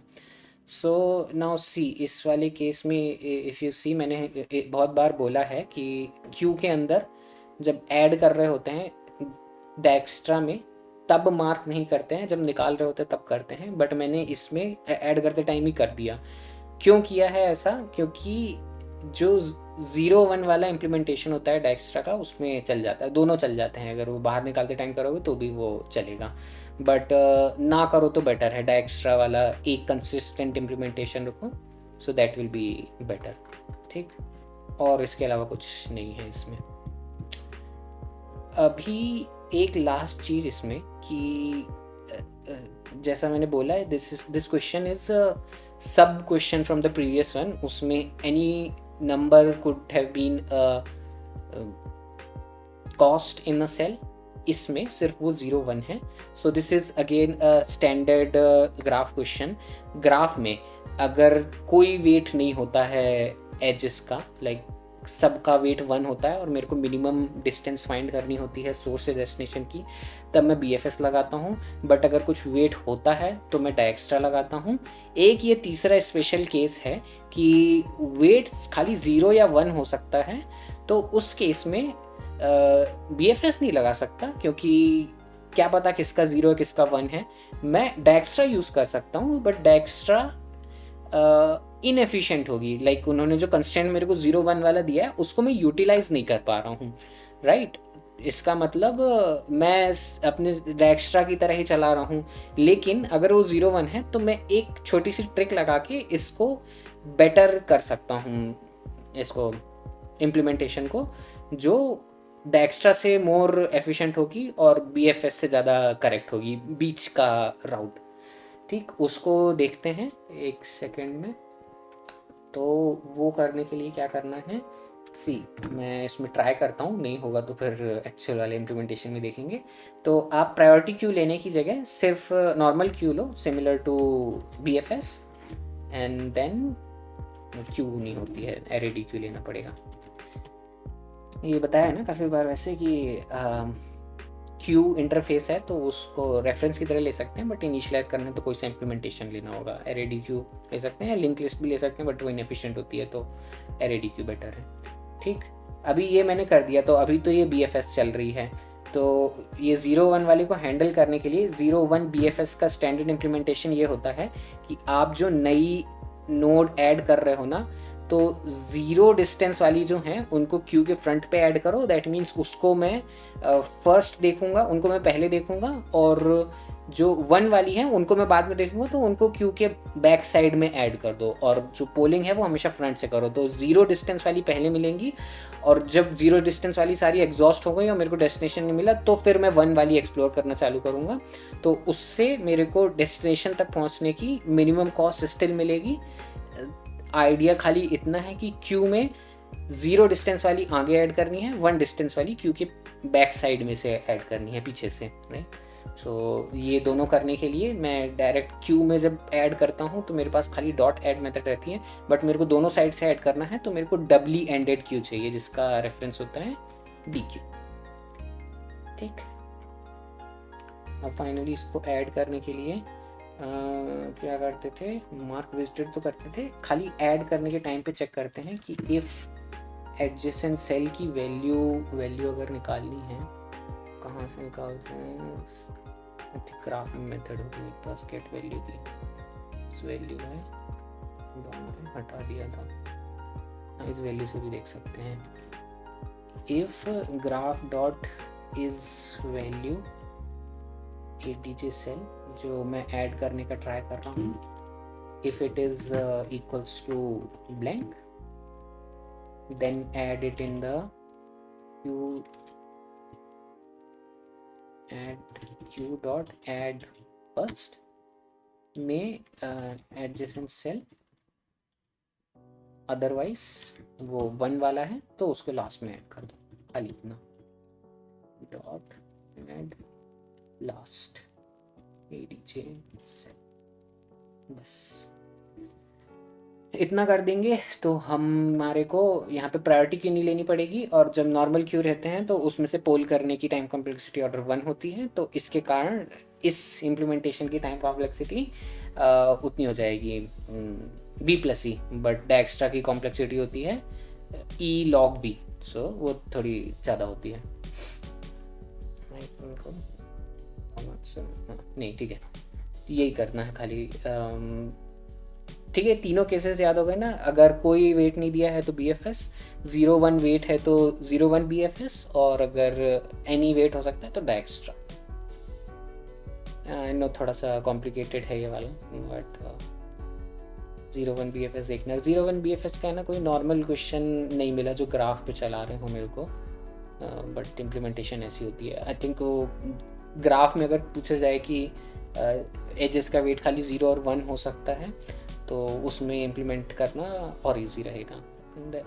सो नाउ सी, इस वाले केस में इफ़ यू सी, मैंने बहुत बार बोला है कि क्यू के अंदर जब ऐड कर रहे होते हैं डैक्स्ट्रा में तब मार्क नहीं करते हैं, जब निकाल रहे होते हैं तब करते हैं, बट मैंने इसमें ऐड करते टाइम ही कर दिया। क्यों किया है ऐसा? क्योंकि जो 0-1 वाला इम्प्लीमेंटेशन होता है डैक्स्ट्रा का, उसमें चल जाता है, दोनों चल जाते हैं। अगर वो बाहर निकालते टाइम करोगे तो भी वो चलेगा, बट ना करो तो बेटर है। डैक्स्ट्रा वाला एक कंसिस्टेंट इम्प्लीमेंटेशन रखो, so that will be better. ठीक, और इसके अलावा कुछ नहीं है इसमें। अभी एक लास्ट चीज़ इसमें कि जैसा मैंने बोला है, this question is sub question from the previous one, उसमें any number could have been cost in a cell, इसमें सिर्फ वो 0-1 है। So this is again standard graph question. Graph में अगर कोई वेट नहीं होता है एजेस का, लाइक सबका वेट 1 होता है और मेरे को मिनिमम डिस्टेंस फाइंड करनी होती है सोर्स से डेस्टिनेशन की, तब मैं BFS लगाता हूँ। बट अगर कुछ वेट होता है तो मैं डायक्स्ट्रा लगाता हूँ। एक ये तीसरा स्पेशल केस है कि वेट खाली 0 या 1 हो सकता है, तो उस केस में BFS नहीं लगा सकता, क्योंकि क्या पता किसका 0 है किसका 1 है। मैं डायक्स्ट्रा यूज़ कर सकता हूँ, बट डायक्स्ट्रा इनएफिशिएंट होगी। लाइक उन्होंने जो कंस्टेंट मेरे को 0-1 वाला दिया है उसको मैं यूटिलाइज नहीं कर पा रहा हूँ, राइट। इसका मतलब मैं अपने डायक्स्ट्रा की तरह ही चला रहा हूँ, लेकिन अगर वो 0-1 है तो मैं एक छोटी सी ट्रिक लगा के इसको बेटर कर सकता हूँ, इसको इम्प्लीमेंटेशन को, जो डायक्स्ट्रा से मोर एफिशिएंट होगी और BFS से ज़्यादा करेक्ट होगी, बीच का राउट। ठीक, उसको देखते हैं एक सेकेंड में। तो वो करने के लिए क्या करना है, सी मैं इसमें ट्राई करता हूँ, नहीं होगा तो फिर एक्चुअल वाले इम्प्लीमेंटेशन में देखेंगे। तो आप प्रायोरिटी क्यू लेने की जगह सिर्फ नॉर्मल क्यू लो, similar to BFS, and then queue नहीं होती है, एरेडी क्यू लेना पड़ेगा। ये बताया ना काफ़ी बार वैसे कि क्यू इंटरफेस है तो उसको रेफरेंस की तरह ले सकते हैं, बट इनिशियलाइज करना है तो कोई सा इम्प्लीमेंटेशन लेना होगा। एरेडी क्यू ले सकते हैं या लिंक लिस्ट भी ले सकते हैं, बट वो इनएफिशिएंट होती है, तो एरेडी क्यू बेटर है। ठीक, अभी ये मैंने कर दिया, तो अभी तो ये BFS चल रही है, तो ये 0-1 वाले को हैंडल करने के लिए 0-1 BFS का स्टैंडर्ड इम्प्लीमेंटेशन ये होता है कि आप जो नई नोड ऐड कर रहे हो ना, तो 0 डिस्टेंस वाली जो हैं उनको क्यू के फ्रंट पे ऐड करो। दैट मीन्स उसको मैं फर्स्ट देखूंगा, उनको मैं पहले देखूंगा, और जो 1 वाली हैं उनको मैं बाद में देखूंगा, तो उनको क्यू के बैक साइड में ऐड कर दो, और जो पोलिंग है वो हमेशा फ्रंट से करो। तो 0 डिस्टेंस वाली पहले मिलेंगी, और जब 0 डिस्टेंस वाली सारी एग्जॉस्ट हो गई और मेरे को डेस्टिनेशन नहीं मिला, तो फिर मैं 1 वाली एक्सप्लोर करना चालू करूँगा। तो उससे मेरे को डेस्टिनेशन तक पहुँचने की मिनिमम कॉस्ट स्टिल मिलेगी। आइडिया खाली इतना है कि क्यू में 0 डिस्टेंस वाली आगे ऐड करनी है, 1 डिस्टेंस वाली क्यू के बैक साइड में से ऐड करनी है, पीछे से, राइट। सो ये दोनों करने के लिए मैं डायरेक्ट क्यू में जब ऐड करता हूँ तो मेरे पास खाली डॉट ऐड मेथड रहती है, बट मेरे को दोनों साइड से ऐड करना है, तो मेरे को डबली एंडेड क्यू चाहिए, जिसका रेफरेंस होता है DQ। ठीक, अब फाइनली इसको ऐड करने के लिए क्या करते थे, मार्क विजिटेड तो करते थे, खाली ऐड करने के टाइम पे चेक करते हैं कि इफ़ एडजेसेंट सेल की वैल्यू अगर निकालनी है, कहाँ से निकालते हैं, ग्राफ मेथड होगी मेरे पास गेट वैल्यू की, इस वैल्यू है, बाउंड हटा दिया था, इस वैल्यू से भी देख सकते हैं। If graph dot is value ADJ cell जो मैं ऐड करने का ट्राई कर रहा हूँ, if it is equals to blank, then add it in the queue, add queue dot add first में एडजेसेंट सेल, अदरवाइज वो 1 वाला है तो उसको लास्ट में ऐड कर दो, खाली इतना, dot add last ADJ cell, बस इतना कर देंगे तो हमारे को यहाँ पे प्रायोरिटी क्यू नहीं लेनी पड़ेगी। और जब नॉर्मल क्यू रहते हैं तो उसमें से पोल करने की टाइम कॉम्प्लेक्सिटी ऑर्डर 1 होती है, तो इसके कारण इस इम्प्लीमेंटेशन की टाइम कॉम्प्लेक्सिटी उतनी हो जाएगी बी प्लस ई, बट डायक्स्ट्रा की कॉम्प्लेक्सिटी होती है ई लॉग बी, सो वो थोड़ी ज़्यादा होती है। नहीं ठीक है, यही करना है खाली। ठीक है, तीनों केसेस याद हो गए ना। अगर कोई वेट नहीं दिया है तो बी एफ एस, 0-1 वेट है तो 0-1 बी एफ एस, और अगर एनी वेट हो सकता है तो डायक्स्ट्रा। आई नो थोड़ा सा कॉम्प्लिकेटेड है ये वाला, बट 0-1 बी एफ एस देखना। 0-1 बी एफ एस का है ना, कोई नॉर्मल क्वेश्चन नहीं मिला जो ग्राफ पे चला रहे हो मेरे को, बट इम्प्लीमेंटेशन ऐसी होती है। आई थिंक वो ग्राफ में अगर पूछा जाए कि एजेस का वेट खाली 0 और 1 हो सकता है तो उसमें इम्प्लीमेंट करना और इजी रहेगा,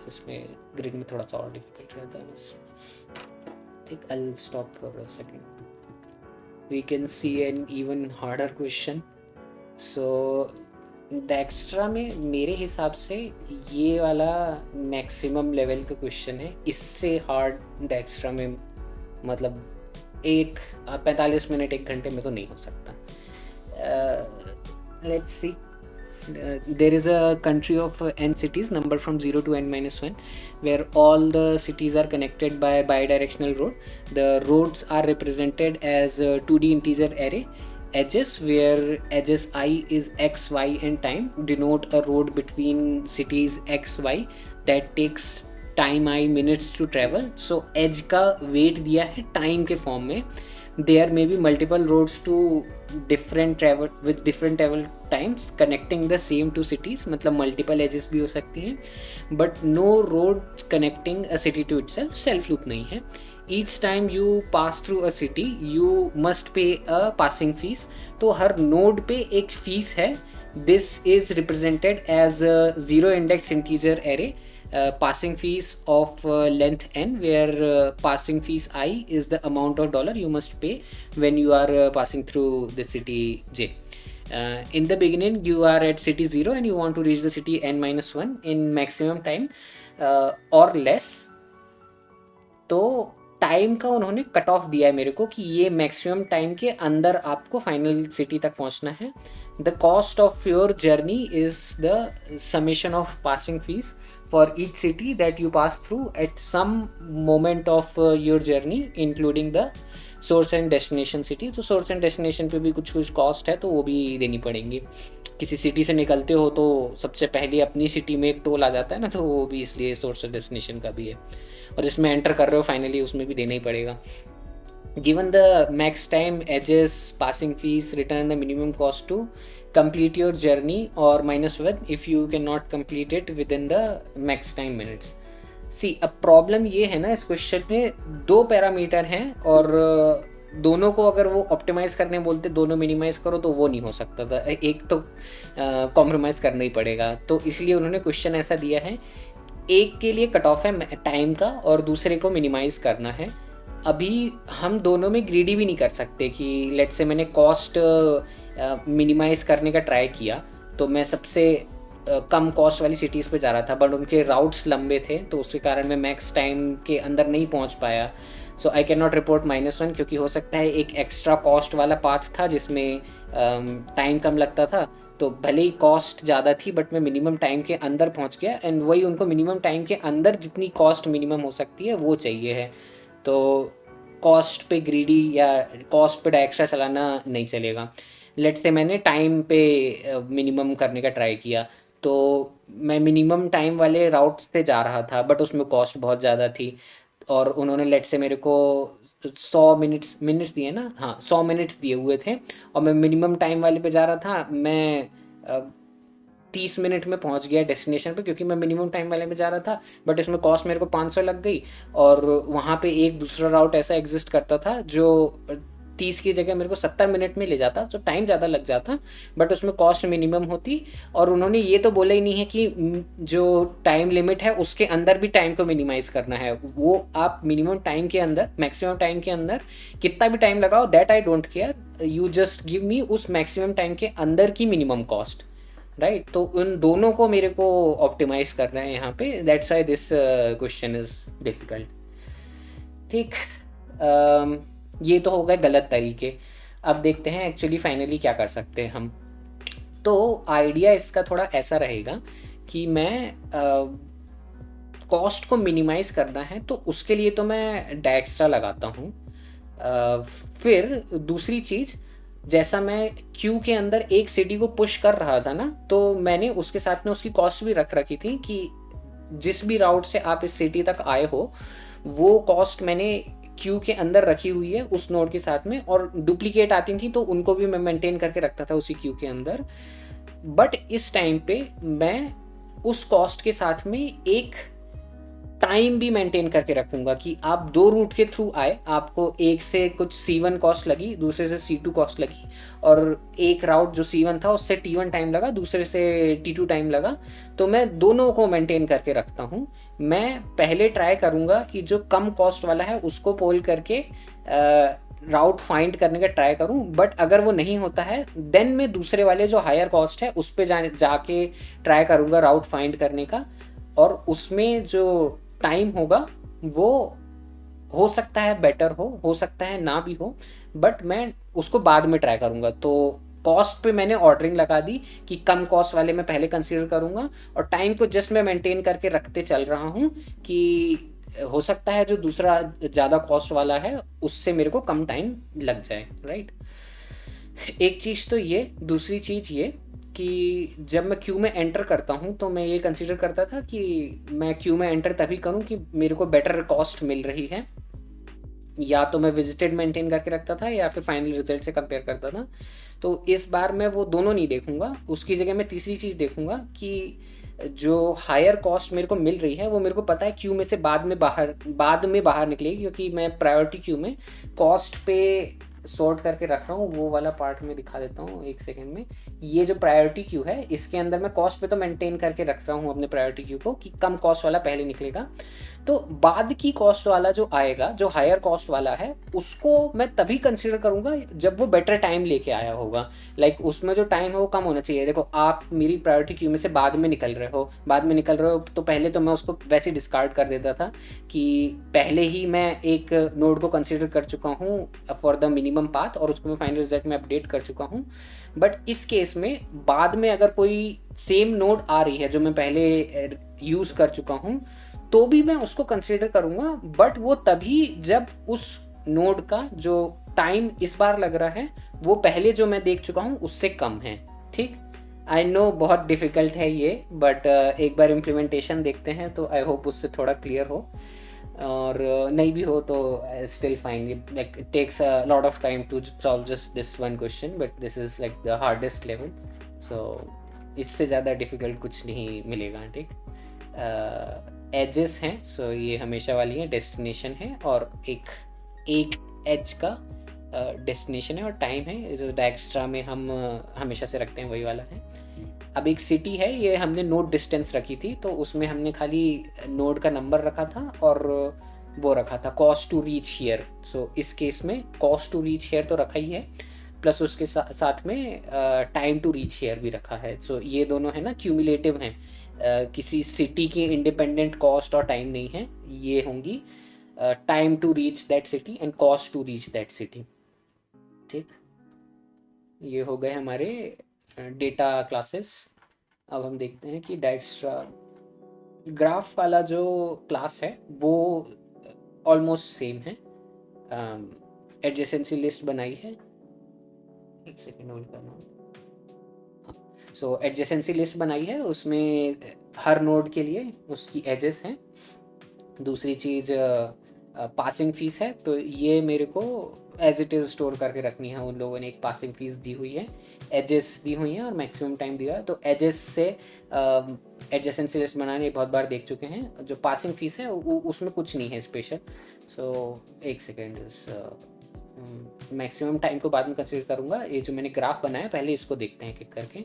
इसमें ग्रिड में थोड़ा सा और डिफिकल्ट रहता है बस। ठीक, I will stop for a second, we can see an even harder question. So Dijkstra में मेरे हिसाब से ये वाला मैक्सिमम लेवल का क्वेश्चन है, इससे हार्ड डायक्स्ट्रा में मतलब 45 मिनट 1 घंटे में तो नहीं हो सकता। Let's see, there is a country of n cities numbered from 0 to n-1, where all the cities are connected by bidirectional road. The roads are represented as a 2D integer array. Edges, where edges I is x, y and time, denote a road between cities x, y that takes time I minutes to travel. So edge का weight दिया है time के form में. There may be multiple roads to different travel with different travel times connecting the same two cities, मतलब multiple edges भी हो सकती हैं, but no road connecting a city to itself, self loop नहीं है. Each time you pass through a city you must pay a passing fees. तो हर node पे एक fees है. This is represented as a zero index integer array. Passing fees of length n, where passing fees I is the amount of dollar you must pay when you are passing through the city j. In the beginning you are at city 0 and you want to reach the city n-1 in maximum time or less. तो time का उन्होंने cut off दिया है मेरे को कि ये maximum time के अंदर आपको फाइनल सिटी तक पहुंचना है. The cost of your journey is the summation of passing fees for each city that you pass through at some moment of your journey including the source and destination city. तो source and destination पे भी कुछ कुछ cost है तो वो भी देनी पड़ेंगी. किसी सिटी से निकलते हो तो सबसे पहले अपनी सिटी में एक टोल आ जाता है ना, तो वो भी इसलिए सोर्स और डेस्टिनेशन का भी है, और जिसमें एंटर कर रहे हो फाइनली उसमें भी देना ही पड़ेगा. Given the max time, edges, passing fees, return the minimum cost to complete your journey or -1 if you cannot complete it within the max time minutes. See, अब प्रॉब्लम ये है ना इस क्वेश्चन में, 2 पैरामीटर हैं और दोनों को अगर वो ऑप्टिमाइज करने बोलते दोनों मिनिमाइज करो तो वो नहीं हो सकता था, एक तो कॉम्प्रोमाइज़ करना ही पड़ेगा. तो इसलिए उन्होंने क्वेश्चन ऐसा दिया है, एक के लिए कट ऑफ है टाइम का और दूसरे को मिनिमाइज करना है. अभी हम दोनों में ग्रीडी भी नहीं कर सकते कि लेट्स से मैंने कॉस्ट मिनिमाइज़ करने का ट्राई किया तो मैं सबसे कम कॉस्ट वाली सिटीज़ पे जा रहा था, बट उनके राउट्स लंबे थे तो उसके कारण मैं मैक्स टाइम के अंदर नहीं पहुंच पाया. सो आई कैन नॉट रिपोर्ट -1 क्योंकि हो सकता है एक एक्स्ट्रा कॉस्ट वाला पाथ था जिसमें टाइम कम लगता था, तो भले ही कॉस्ट ज़्यादा थी बट मैं मिनिमम टाइम के अंदर पहुंच गया. एंड वही उनको मिनिमम टाइम के अंदर जितनी कॉस्ट मिनिमम हो सकती है वो चाहिए है, तो कॉस्ट पे ग्रीडी या कॉस्ट पे डायरेक्शा चलाना नहीं चलेगा. लेट्स से मैंने टाइम पे मिनिमम करने का ट्राई किया तो मैं मिनिमम टाइम वाले राउट से जा रहा था बट उसमें कॉस्ट बहुत ज़्यादा थी, और उन्होंने लेट्स से मेरे को 100 मिनट्स दिए ना, हाँ 100 मिनट्स दिए हुए थे और मैं मिनिमम टाइम वाले पे जा रहा था. मैं 30 मिनट में पहुंच गया डेस्टिनेशन पे क्योंकि मैं मिनिमम टाइम वाले में जा रहा था, बट इसमें कॉस्ट मेरे को 500 लग गई. और वहाँ पे एक दूसरा राउट ऐसा एग्जिस्ट करता था जो 30 की जगह मेरे को 70 मिनट में ले जाता, तो टाइम ज़्यादा लग जाता बट उसमें कॉस्ट मिनिमम होती. और उन्होंने ये तो बोला ही नहीं है कि जो टाइम लिमिट है उसके अंदर भी टाइम को मिनिमाइज़ करना है. वो आप मिनिमम टाइम के अंदर मैक्सिमम टाइम के अंदर कितना भी टाइम लगाओ, that I don't care, you just give me उस मैक्सिमम टाइम के अंदर की मिनिमम कॉस्ट, राइट. तो उन दोनों को मेरे को ऑप्टिमाइज करना है यहाँ पे, that's why this question is difficult. ठीक, ये तो हो गए गलत तरीके. अब देखते हैं एक्चुअली फाइनली क्या कर सकते हैं हम. तो तो आइडिया इसका थोड़ा ऐसा रहेगा कि मैं कॉस्ट को मिनिमाइज़ करना है तो उसके लिए तो मैं डायक्स्ट्रा लगाता हूँ। फिर दूसरी चीज़, जैसा मैं क्यू के अंदर एक सिटी को पुश कर रहा था ना, तो मैंने उसके साथ में उसकी कॉस्ट भी रख रखी थी कि जिस भी राउट से आप इस सिटी तक आए हो वो कॉस्ट मैंने क्यू के अंदर रखी हुई है उस नोड के साथ में, और डुप्लीकेट आती थी तो उनको भी मैं मेंटेन करके रखता था उसी क्यू के अंदर। बट इस टाइम पे मैं उस कॉस्ट के साथ में एक टाइम भी मेंटेन करके रखूंगा कि आप दो रूट के थ्रू आए, आपको एक से कुछ C1 कॉस्ट लगी, दूसरे से C2 कॉस्ट लगी, और एक राउट जो C1 था उससे T1 टाइम लगा, दूसरे से T2 टाइम लगा, तो मैं दोनों को मेंटेन करके रखता हूँ। मैं पहले ट्राई करूँगा कि जो कम कॉस्ट वाला है उसको पोल करके राउट फाइंड करने का ट्राई करूँ, बट अगर वो नहीं होता है देन मैं दूसरे वाले जो हायर कॉस्ट है उस पर जाके ट्राई करूँगा राउट फाइंड करने का, और उसमें जो टाइम होगा वो हो सकता है बेटर हो सकता है ना भी हो, बट मैं उसको बाद में ट्राई करूँगा। तो कॉस्ट पे मैंने ऑर्डरिंग लगा दी कि कम कॉस्ट वाले मैं पहले कंसीडर करूँगा, और टाइम को जस्ट मैं मेंटेन करके रखते चल रहा हूँ कि हो सकता है जो दूसरा ज़्यादा कॉस्ट वाला है उससे मेरे को कम टाइम लग जाए, राइट। एक चीज़ तो ये, दूसरी चीज़ ये कि जब मैं क्यू में एंटर करता हूँ तो मैं ये कंसीडर करता था कि मैं क्यू में एंटर तभी करूँ कि मेरे को बेटर कॉस्ट मिल रही है, या तो मैं विजिटेड मेंटेन करके रखता था या फिर फाइनल रिजल्ट से कंपेयर करता था। तो इस बार मैं वो दोनों नहीं देखूंगा, उसकी जगह मैं तीसरी चीज़ देखूंगा कि जो हायर कॉस्ट मेरे को मिल रही है वो मेरे को पता है क्यू में से बाद में बाहर निकलेगी, क्योंकि मैं प्रायोरिटी क्यू में कॉस्ट पे सॉर्ट करके रख रहा हूँ। वो वाला पार्ट में दिखा देता हूँ एक सेकेंड में। ये जो प्रायोरिटी क्यू है इसके अंदर मैं कॉस्ट पे तो मेंटेन करके रख रहा हूँ अपने प्रायोरिटी क्यू को कि कम कॉस्ट वाला पहले निकलेगा, तो बाद की कॉस्ट वाला जो आएगा जो हायर कॉस्ट वाला है उसको मैं तभी कंसिडर करूंगा जब वो बेटर टाइम लेके आया होगा। लाइक उसमें जो टाइम है वो कम होना चाहिए। देखो आप मेरी प्रायोरिटी क्यू में से बाद में निकल रहे हो तो पहले तो मैं उसको वैसे डिस्कार्ड कर देता था कि पहले ही मैं एक नोड को कंसिडर कर चुका हूँ फॉर द मिनिमम पाथ, और उसको मैं फाइनल रिजल्ट में अपडेट कर चुका हूँ। बट इस केस में बाद में अगर कोई सेम नोड आ रही है जो मैं पहले यूज़ कर चुका हूँ तो भी मैं उसको कंसिडर करूँगा, बट वो तभी जब उस नोड का जो टाइम इस बार लग रहा है वो पहले जो मैं देख चुका हूँ उससे कम है। ठीक, आई नो बहुत डिफ़िकल्ट है ये, बट एक बार इम्प्लीमेंटेशन देखते हैं तो आई होप उससे थोड़ा क्लियर हो, और नहीं भी हो तो still fine. Like it takes a lot of time to solve just this one question, but this is like the hardest level, so इससे ज़्यादा डिफ़िकल्ट कुछ नहीं मिलेगा। ठीक, एजेस हैं, सो ये हमेशा वाली हैं, डेस्टिनेशन है, और एक एज का डेस्टिनेशन है, और टाइम है जो डायक्स्ट्रा में हम हमेशा से रखते हैं वही वाला है। अब एक सिटी है, ये हमने नोड डिस्टेंस रखी थी तो उसमें हमने खाली नोड का नंबर रखा था और वो रखा था कॉस्ट टू रीच हियर। सो इस केस में कॉस्ट टू रीच हियर तो रखा ही है, प्लस उसके साथ में टाइम टू रीच हियर भी रखा है। सो ये दोनों है ना क्यूमुलेटिव हैं, किसी सिटी की इंडिपेंडेंट कॉस्ट और टाइम नहीं है, ये होंगी time to reach that city and cost to reach that city. ठीक, ये हो गए हमारे डेटा क्लासेस। अब हम देखते हैं कि डायक्स्ट्रा ग्राफ वाला जो क्लास है वो ऑलमोस्ट सेम है। एडजेसेंसी लिस्ट बनाई है, एक सेकेंड होल्ड करना। सो एडजेसेंसी लिस्ट बनाई है, उसमें हर नोड के लिए उसकी एजेस हैं। दूसरी चीज़ पासिंग फ़ीस है, तो ये मेरे को एज इट इज़ स्टोर करके रखनी है। उन लोगों ने एक पासिंग फ़ीस दी हुई है, एजेस दी हुई हैं और मैक्सिमम टाइम दिया है, तो एजेस से एडजेसेंसी लिस्ट बनाने बहुत बार देख चुके हैं। जो पासिंग फ़ीस है उसमें कुछ नहीं है स्पेशल। सो एक सेकेंड, मैक्सिमम टाइम को बाद में कंसिडर करूँगा। ये जो मैंने ग्राफ बनाया पहले इसको देखते हैं क्लिक करके,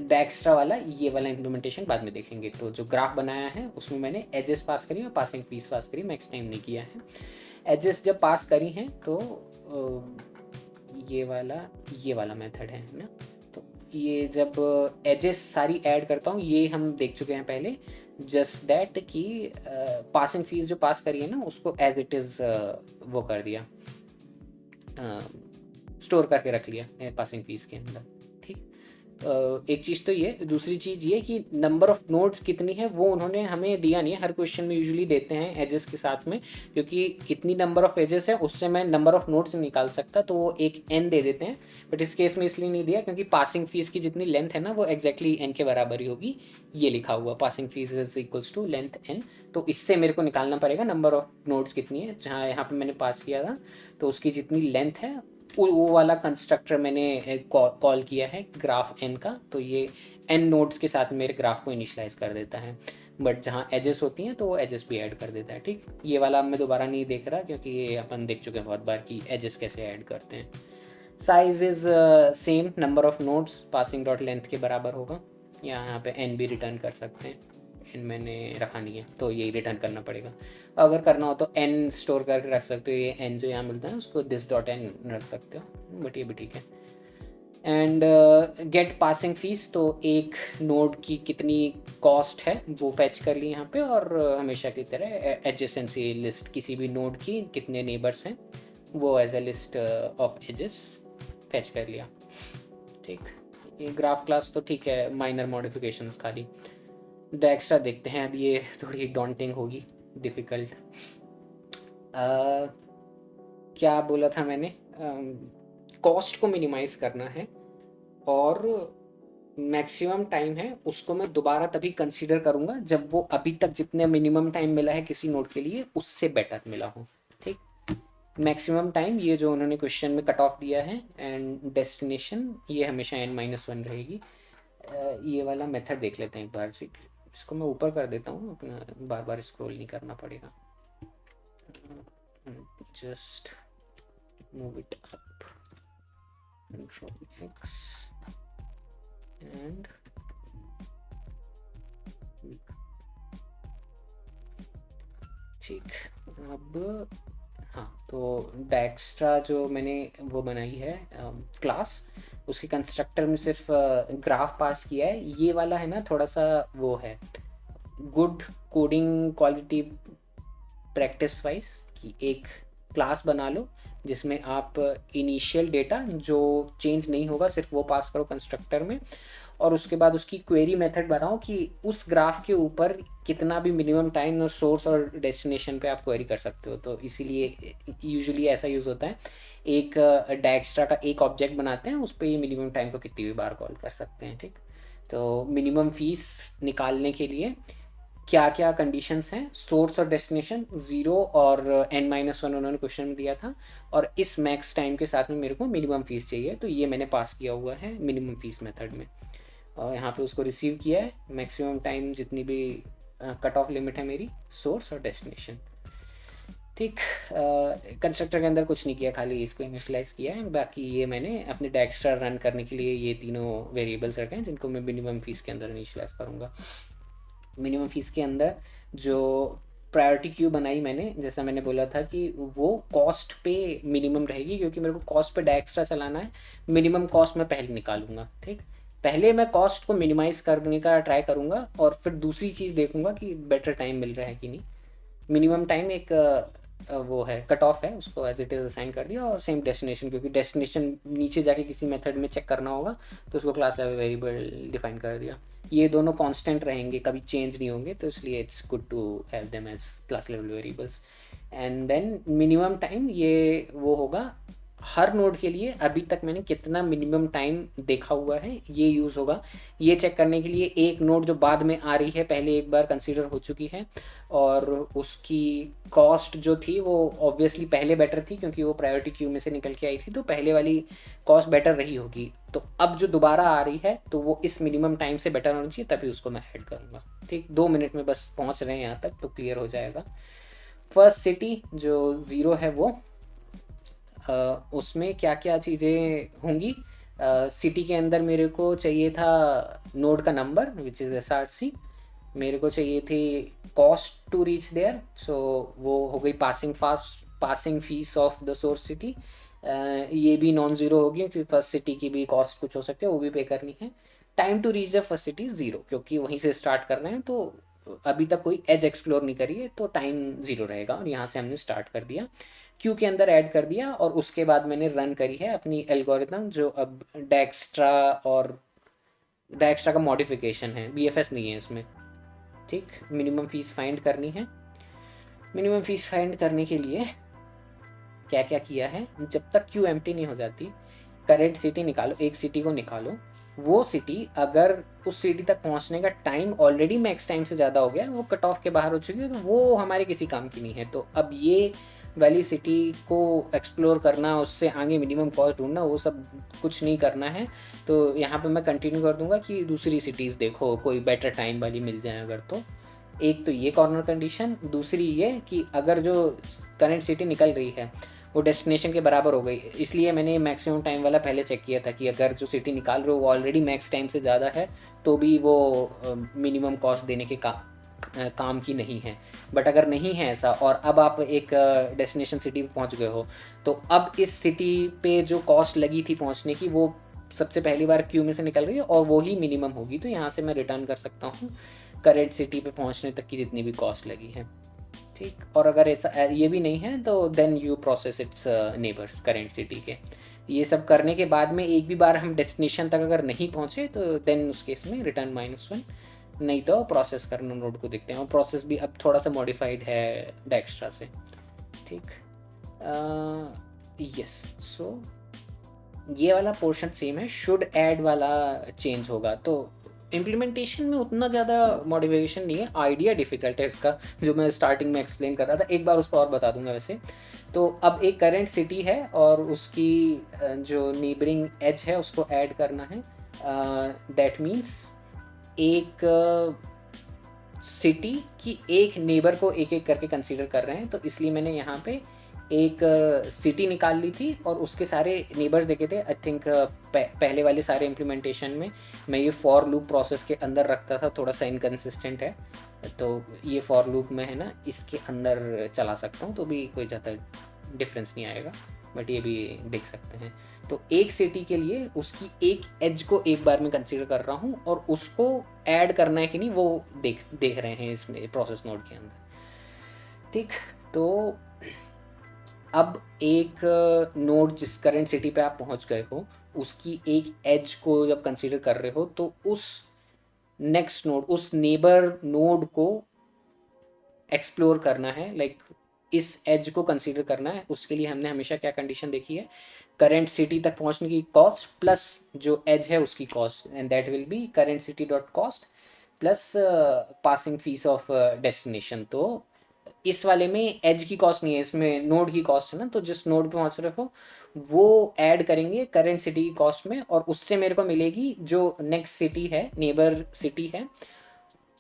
डायक्स्ट्रा वाला ये वाला इम्प्लीमेंटेशन बाद में देखेंगे। तो जो ग्राफ बनाया है उसमें मैंने एजेस पास करी और पासिंग फीस पास करी, मैक्स टाइम नहीं किया है। एजेस जब पास करी हैं तो ये वाला मेथड है ना, तो ये जब एजेस सारी ऐड करता हूँ, ये हम देख चुके हैं पहले। जस्ट दैट कि पासिंग फीस जो पास करी है ना उसको एज इट इज़ वो कर दिया, स्टोर करके रख लिया पासिंग फीस के अंदर। ठीक, एक चीज़ तो ये, दूसरी चीज़ ये कि नंबर ऑफ़ नोड्स कितनी है वो उन्होंने हमें दिया नहीं है। हर क्वेश्चन में यूजुअली देते हैं एजेस के साथ में, क्योंकि कितनी नंबर ऑफ़ एजेस है उससे मैं नंबर ऑफ़ नोड्स निकाल सकता, तो वो एक एन दे देते हैं। बट इस केस में इसलिए नहीं दिया क्योंकि पासिंग फीस की जितनी लेंथ है ना वो एग्जैक्टली एन के बराबर ही होगी। ये लिखा हुआ passing fees is equals to length N. तो इससे मेरे को निकालना पड़ेगा नंबर ऑफ़ नोड्स कितनी है। जहाँ यहाँ पे मैंने पास किया था तो उसकी जितनी लेंथ है वो वाला कंस्ट्रक्टर मैंने कॉल किया है ग्राफ एन का, तो ये एन नोड्स के साथ मेरे ग्राफ को इनिशलाइज कर देता है। बट जहाँ एजेस होती हैं तो वो एजेस भी ऐड कर देता है। ठीक, ये वाला मैं दोबारा नहीं देख रहा क्योंकि ये अपन देख चुके हैं बहुत बार कि एजेस कैसे ऐड करते हैं। Size is same, number of nodes passing dot length के बराबर होगा। यहाँ पे एन भी रिटर्न कर सकते हैं, एन मैंने रखा नहीं है तो यही रिटर्न करना पड़ेगा। अगर करना हो तो एन स्टोर करके रख सकते हो, ये एन जो यहाँ मिलता है उसको दिस डॉट एन रख सकते हो, बट ये भी ठीक है। एंड गेट पासिंग फीस, तो एक नोड की कितनी कॉस्ट है वो फैच कर ली यहाँ पे, और हमेशा की तरह एडजेसेंसी लिस्ट, किसी भी नोड की कितने नेबर्स हैं वो as a list of edges fetch कर लिया। ठीक, ये ग्राफ क्लास तो ठीक है, माइनर मॉडिफिकेशंस खाली। डेक्स्ट्रा देखते हैं, अब ये थोड़ी डॉन्टिंग होगी, डिफ़िकल्ट। क्या बोला था मैंने, कॉस्ट को मिनिमाइज़ करना है और मैक्सिमम टाइम है उसको मैं दोबारा तभी कंसीडर करूँगा जब वो अभी तक जितने मिनिमम टाइम मिला है किसी नोड के लिए उससे बेटर मिला हो। ठीक, मैक्सिमम टाइम ये जो उन्होंने क्वेश्चन में कट ऑफ दिया है, एंड डेस्टिनेशन ये हमेशा n-1 रहेगी। ये वाला मेथड देख लेते हैं एक बार से, इसको मैं ऊपर कर देता हूँ, अपना बार बार स्क्रॉल नहीं करना पड़ेगा। Just move it up, control x and ठीक। अब हाँ, तो डेक्स्ट्रा जो मैंने वो बनाई है क्लास, उसके कंस्ट्रक्टर में सिर्फ ग्राफ पास किया है। ये वाला है ना थोड़ा सा वो है good coding quality practice wise, कि एक क्लास बना लो जिसमें आप इनिशियल डेटा जो चेंज नहीं होगा सिर्फ वो पास करो कंस्ट्रक्टर में, और उसके बाद उसकी क्वेरी मेथड बनाओ कि उस ग्राफ के ऊपर कितना भी मिनिमम टाइम और सोर्स और डेस्टिनेशन पे आप क्वेरी कर सकते हो। तो इसीलिए यूजुअली ऐसा यूज़ होता है, एक डेक्स्ट्रा का एक ऑब्जेक्ट बनाते हैं, उस पर ये मिनिमम टाइम को कितनी भी बार कॉल कर सकते हैं। ठीक, तो मिनिमम फीस निकालने के लिए क्या क्या कंडीशंस हैं, सोर्स और डेस्टिनेशन, ज़ीरो और n-1 उन्होंने क्वेश्चन में दिया था, और इस मैक्स टाइम के साथ में मेरे को मिनिमम फीस चाहिए, तो ये मैंने पास किया हुआ है मिनिमम फीस मेथड में, और यहाँ पे उसको रिसीव किया है। मैक्सिमम टाइम जितनी भी कट ऑफ लिमिट है मेरी, सोर्स और डेस्टिनेशन। ठीक, कंस्ट्रक्टर के अंदर कुछ नहीं किया, खाली इसको इनिशियलाइज़ किया है। बाकी ये मैंने अपने डेक्स्ट्रा रन करने के लिए ये तीनों वेरिएबल्स रखे हैं जिनको मैं मिनिमम फीस के अंदर इनिशियलाइज़ करूँगा। मिनिमम फीस के अंदर जो प्रायोरिटी क्यू बनाई मैंने, जैसा मैंने बोला था कि वो कॉस्ट पे मिनिमम रहेगी, क्योंकि मेरे को कॉस्ट पे डेक्स्ट्रा चलाना है। मिनिमम कॉस्ट मैं पहले निकालूंगा। ठीक, पहले मैं कॉस्ट को मिनिमाइज़ करने का ट्राई करूँगा और फिर दूसरी चीज़ देखूँगा कि बेटर टाइम मिल रहा है कि नहीं। मिनिमम टाइम एक वो है, कट ऑफ है, उसको एज इट इज़ असाइन कर दिया, और सेम डेस्टिनेशन, क्योंकि डेस्टिनेशन नीचे जाके किसी मेथड में चेक करना होगा तो उसको क्लास लेवल वेरिएबल डिफाइन कर दिया। ये दोनों कांस्टेंट रहेंगे, कभी चेंज नहीं होंगे, तो इसलिए it's good to have them as class level variables. And then minimum time ये वो होगा हर नोड के लिए, अभी तक मैंने कितना मिनिमम टाइम देखा हुआ है ये यूज़ होगा। ये चेक करने के लिए एक नोड जो बाद में आ रही है पहले एक बार कंसीडर हो चुकी है, और उसकी कॉस्ट जो थी वो ऑब्वियसली पहले बेटर थी क्योंकि वो प्रायोरिटी क्यू में से निकल के आई थी, तो पहले वाली कॉस्ट बेटर रही होगी। तो अब जो दोबारा आ रही है तो वो इस मिनिमम टाइम से बेटर होनी चाहिए, तभी उसको मैं ऐड करूँगा। ठीक, 2 मिनट में बस पहुँच रहे हैं यहाँ तक तो क्लियर हो जाएगा। फर्स्ट सिटी जो ज़ीरो है वो उसमें क्या क्या चीज़ें होंगी। सिटी के अंदर मेरे को चाहिए था नोड का नंबर विच इज़ SRC, मेरे को चाहिए थी कॉस्ट टू रीच देयर, सो वो हो गई passing fees of the source city. ये भी नॉन ज़ीरो होगी क्योंकि फर्स्ट सिटी की भी कॉस्ट कुछ हो सकती है, वो भी पे करनी है। Time to reach the first city zero, क्योंकि वहीं से स्टार्ट कर रहे हैं तो अभी तक कोई एज एक्सप्लोर नहीं करी है, तो टाइम ज़ीरो रहेगा, और यहाँ से हमने स्टार्ट कर दिया, क्यू के अंदर ऐड कर दिया, और उसके बाद मैंने रन करी है अपनी एल्गोरिथम जो अब डेक्स्ट्रा और द एक्स्ट्रा का मॉडिफिकेशन है, BFS नहीं है इसमें। ठीक, मिनिमम फीस फाइंड करनी है। मिनिमम फीस फाइंड करने के लिए क्या क्या किया है, जब तक क्यू एम्प्टी नहीं हो जाती करेंट सिटी निकालो, एक सिटी को निकालो। वो सिटी अगर उस सिटी तक पहुंचने का टाइम ऑलरेडी मैक्स टाइम से ज़्यादा हो गया, वो कट ऑफ के बाहर हो चुकी है, तो वो हमारे किसी काम की नहीं है। तो अब ये वाली सिटी को एक्सप्लोर करना, उससे आगे मिनिमम कॉस्ट ढूंढना, वो सब कुछ नहीं करना है। तो यहाँ पे मैं कंटिन्यू कर दूंगा कि दूसरी सिटीज़ देखो कोई बेटर टाइम वाली मिल जाए अगर। तो एक तो ये कॉर्नर कंडीशन, दूसरी ये कि अगर जो करंट सिटी निकल रही है वो डेस्टिनेशन के बराबर हो गई, इसलिए मैंने मैक्सिमम टाइम वाला पहले चेक किया था कि अगर जो सिटी निकाल रहे हो वो ऑलरेडी मैक्स टाइम से ज़्यादा है तो भी वो मिनिमम कॉस्ट देने के काम की नहीं है। बट अगर नहीं है ऐसा और अब आप एक डेस्टिनेशन सिटी पे पहुंच गए हो, तो अब इस सिटी पे जो कॉस्ट लगी थी पहुंचने की, वो सबसे पहली बार क्यू में से निकल रही है और वो ही मिनिमम होगी। तो यहाँ से मैं रिटर्न कर सकता हूँ करेंट सिटी पे पहुंचने तक की जितनी भी कॉस्ट लगी है। ठीक, और अगर ऐसा ये भी नहीं है तो then you process its neighbours current city के। ये सब करने के बाद में एक भी बार हम डेस्टिनेशन तक अगर नहीं पहुँचे तो देन उस केस में रिटर्न -1, नहीं तो प्रोसेस करना नोड को देखते हैं। और प्रोसेस भी अब थोड़ा सा मॉडिफाइड है डेक्स्ट्रा से। ठीक, यस, सो ये वाला पोर्शन सेम है, शुड ऐड वाला चेंज होगा। तो इम्प्लीमेंटेशन में उतना ज़्यादा मॉडिफिकेशन नहीं है, आइडिया डिफ़िकल्ट है इसका, जो मैं स्टार्टिंग में एक्सप्लेन कर रहा था। एक बार उसको और बता दूंगा वैसे। तो अब एक करंट सिटी है और उसकी जो नीबरिंग एज है उसको ऐड करना है। दैट मीन्स एक सिटी की एक नेबर को एक एक करके कंसीडर कर रहे हैं, तो इसलिए मैंने यहाँ पे एक सिटी निकाल ली थी और उसके सारे नेबर्स देखे थे। आई थिंक पहले वाले सारे इम्प्लीमेंटेशन में मैं ये फॉर लूप प्रोसेस के अंदर रखता था, थोड़ा सा इनकन्सिस्टेंट है, तो ये फॉर लूप में है ना, इसके अंदर चला सकता हूँ तो भी कोई ज़्यादा डिफरेंस नहीं आएगा, बट ये भी देख सकते हैं। तो एक सिटी के लिए उसकी एक एज को एक बार में कंसीडर कर रहा हूँ और उसको ऐड करना है कि नहीं वो देख रहे हैं इसमें प्रोसेस नोड के अंदर। ठीक, तो अब एक नोड जिस करंट सिटी पे आप पहुंच गए हो उसकी एक एज को जब कंसीडर कर रहे हो, तो उस नेक्स्ट नोड, उस नेबर नोड को एक्सप्लोर करना है, लाइक इस एज को कंसीडर करना है। उसके लिए हमने हमेशा क्या कंडीशन देखी है, करंट सिटी तक पहुंचने की कॉस्ट प्लस जो एज है उसकी cost, and that will be current city dot cost plus passing fees of destination. तो इस वाले में एज की कॉस्ट नहीं है, इसमें नोड की कॉस्ट है ना, तो जिस नोड पे पहुंच रहे हो वो ऐड करेंगे करंट सिटी की कॉस्ट में, और उससे मेरे को मिलेगी जो नेक्स्ट सिटी है, नेबर सिटी है,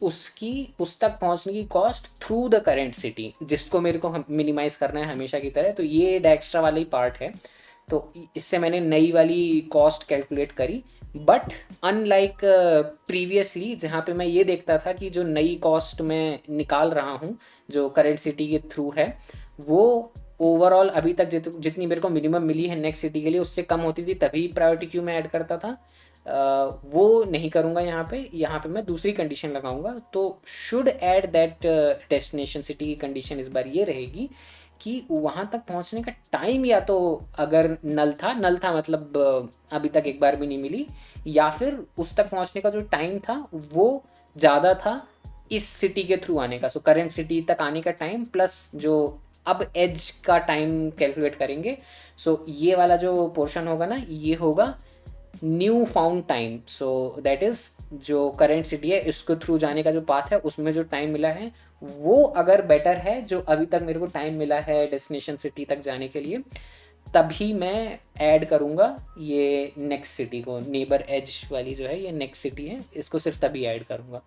उसकी उस तक पहुंचने की cost through the current city, जिसको मेरे को मिनिमाइज करना है हमेशा की तरह। तो ये डेक्स्ट्रा वाला ही पार्ट है, तो इससे मैंने नई वाली कॉस्ट कैलकुलेट करी। बट अनलाइक प्रीवियसली जहाँ पे मैं ये देखता था कि जो नई कॉस्ट मैं निकाल रहा हूँ जो करंट सिटी के थ्रू है, वो ओवरऑल अभी तक जितनी मेरे को मिनिमम मिली है नेक्स्ट सिटी के लिए उससे कम होती थी, तभी प्रायोरिटी क्यू में ऐड करता था। वो नहीं करूँगा यहाँ पे मैं दूसरी कंडीशन लगाऊंगा। तो should add that destination city की कंडीशन इस बार ये रहेगी कि वहाँ तक पहुँचने का टाइम या तो अगर नल था मतलब अभी तक एक बार भी नहीं मिली, या फिर उस तक पहुँचने का जो टाइम था वो ज़्यादा था इस सिटी के थ्रू आने का। सो करंट सिटी तक आने का टाइम प्लस जो अब एज का टाइम कैलकुलेट करेंगे। सो ये वाला जो पोर्शन होगा ना, ये होगा new found time. So that is जो करेंट सिटी है इसको थ्रू जाने का जो पाथ है उसमें जो टाइम मिला है वो अगर बेटर है जो अभी तक मेरे को टाइम मिला है डेस्टिनेशन सिटी तक जाने के लिए, तभी मैं ऐड करूँगा ये नेक्स्ट सिटी को। नेबर एज वाली जो है ये नेक्स्ट सिटी है, इसको सिर्फ तभी ऐड करूँगा।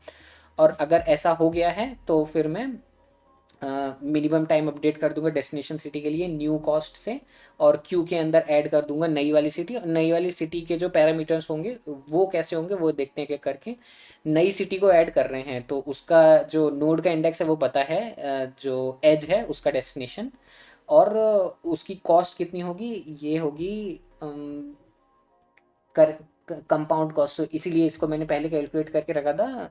और अगर ऐसा हो गया है तो फिर मैं मिनिमम टाइम अपडेट कर दूंगा डेस्टिनेशन सिटी के लिए न्यू कॉस्ट से, और क्यू के अंदर ऐड कर दूंगा नई वाली सिटी। और नई वाली सिटी के जो पैरामीटर्स होंगे वो कैसे होंगे वो देखते हैं क्या करके। नई सिटी को ऐड कर रहे हैं तो उसका जो नोड का इंडेक्स है वो पता है, जो एज है उसका डेस्टिनेशन, और उसकी कॉस्ट कितनी होगी, ये होगी कर कंपाउंड कॉस्ट। इसीलिए इसको मैंने पहले कैलकुलेट करके रखा था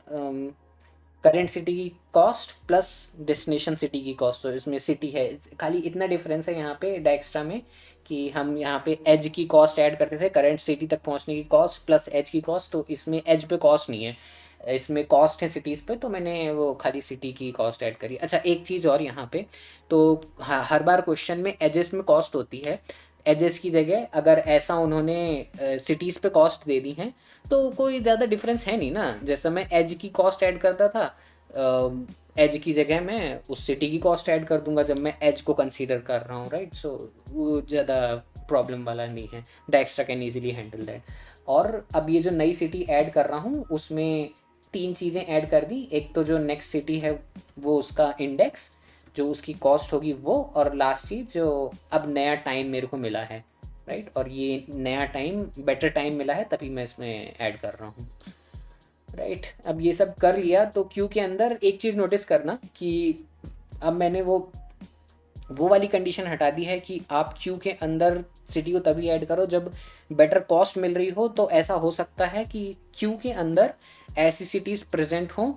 करंट सिटी की कॉस्ट प्लस डेस्टिनेशन सिटी की कॉस्ट, तो इसमें सिटी है, खाली इतना डिफरेंस है यहाँ पे डायक्स्ट्रा में कि हम यहाँ पे एज की कॉस्ट ऐड करते थे, करंट सिटी तक पहुँचने की कॉस्ट प्लस एज की कॉस्ट, तो इसमें एज पे कॉस्ट नहीं है, इसमें कॉस्ट है सिटीज़ पे, तो मैंने वो खाली सिटी की कॉस्ट ऐड करी। अच्छा एक चीज़ और यहाँ पे, तो हर बार क्वेश्चन में एजेस में कॉस्ट होती है, एजेस की जगह अगर ऐसा उन्होंने सिटीज़ पे कॉस्ट दे दी हैं तो कोई ज़्यादा डिफरेंस है नहीं ना, जैसा मैं एज की कॉस्ट ऐड करता था, एज की जगह मैं उस सिटी की कॉस्ट ऐड कर दूंगा जब मैं एज को कंसीडर कर रहा हूँ, राइट। सो वो ज़्यादा प्रॉब्लम वाला नहीं है, डायक्स्ट्रा कैन ईजिली हैंडल दैट। और अब ये जो नई सिटी ऐड कर रहा हूँ उसमें 3 चीज़ें ऐड कर दी, एक तो जो नेक्स्ट सिटी है वो उसका इंडेक्स जो उसकी कॉस्ट होगी वो, और लास्ट चीज़ जो अब नया टाइम मेरे को मिला है, राइट, और ये नया टाइम बेटर टाइम मिला है तभी मैं इसमें ऐड कर रहा हूँ, राइट। अब ये सब कर लिया तो क्यू के अंदर एक चीज़ नोटिस करना कि अब मैंने वो वाली कंडीशन हटा दी है कि आप क्यू के अंदर सिटी को तभी ऐड करो जब बेटर कॉस्ट मिल रही हो, तो ऐसा हो सकता है कि क्यू के अंदर ऐसी सिटीज़ प्रेजेंट हों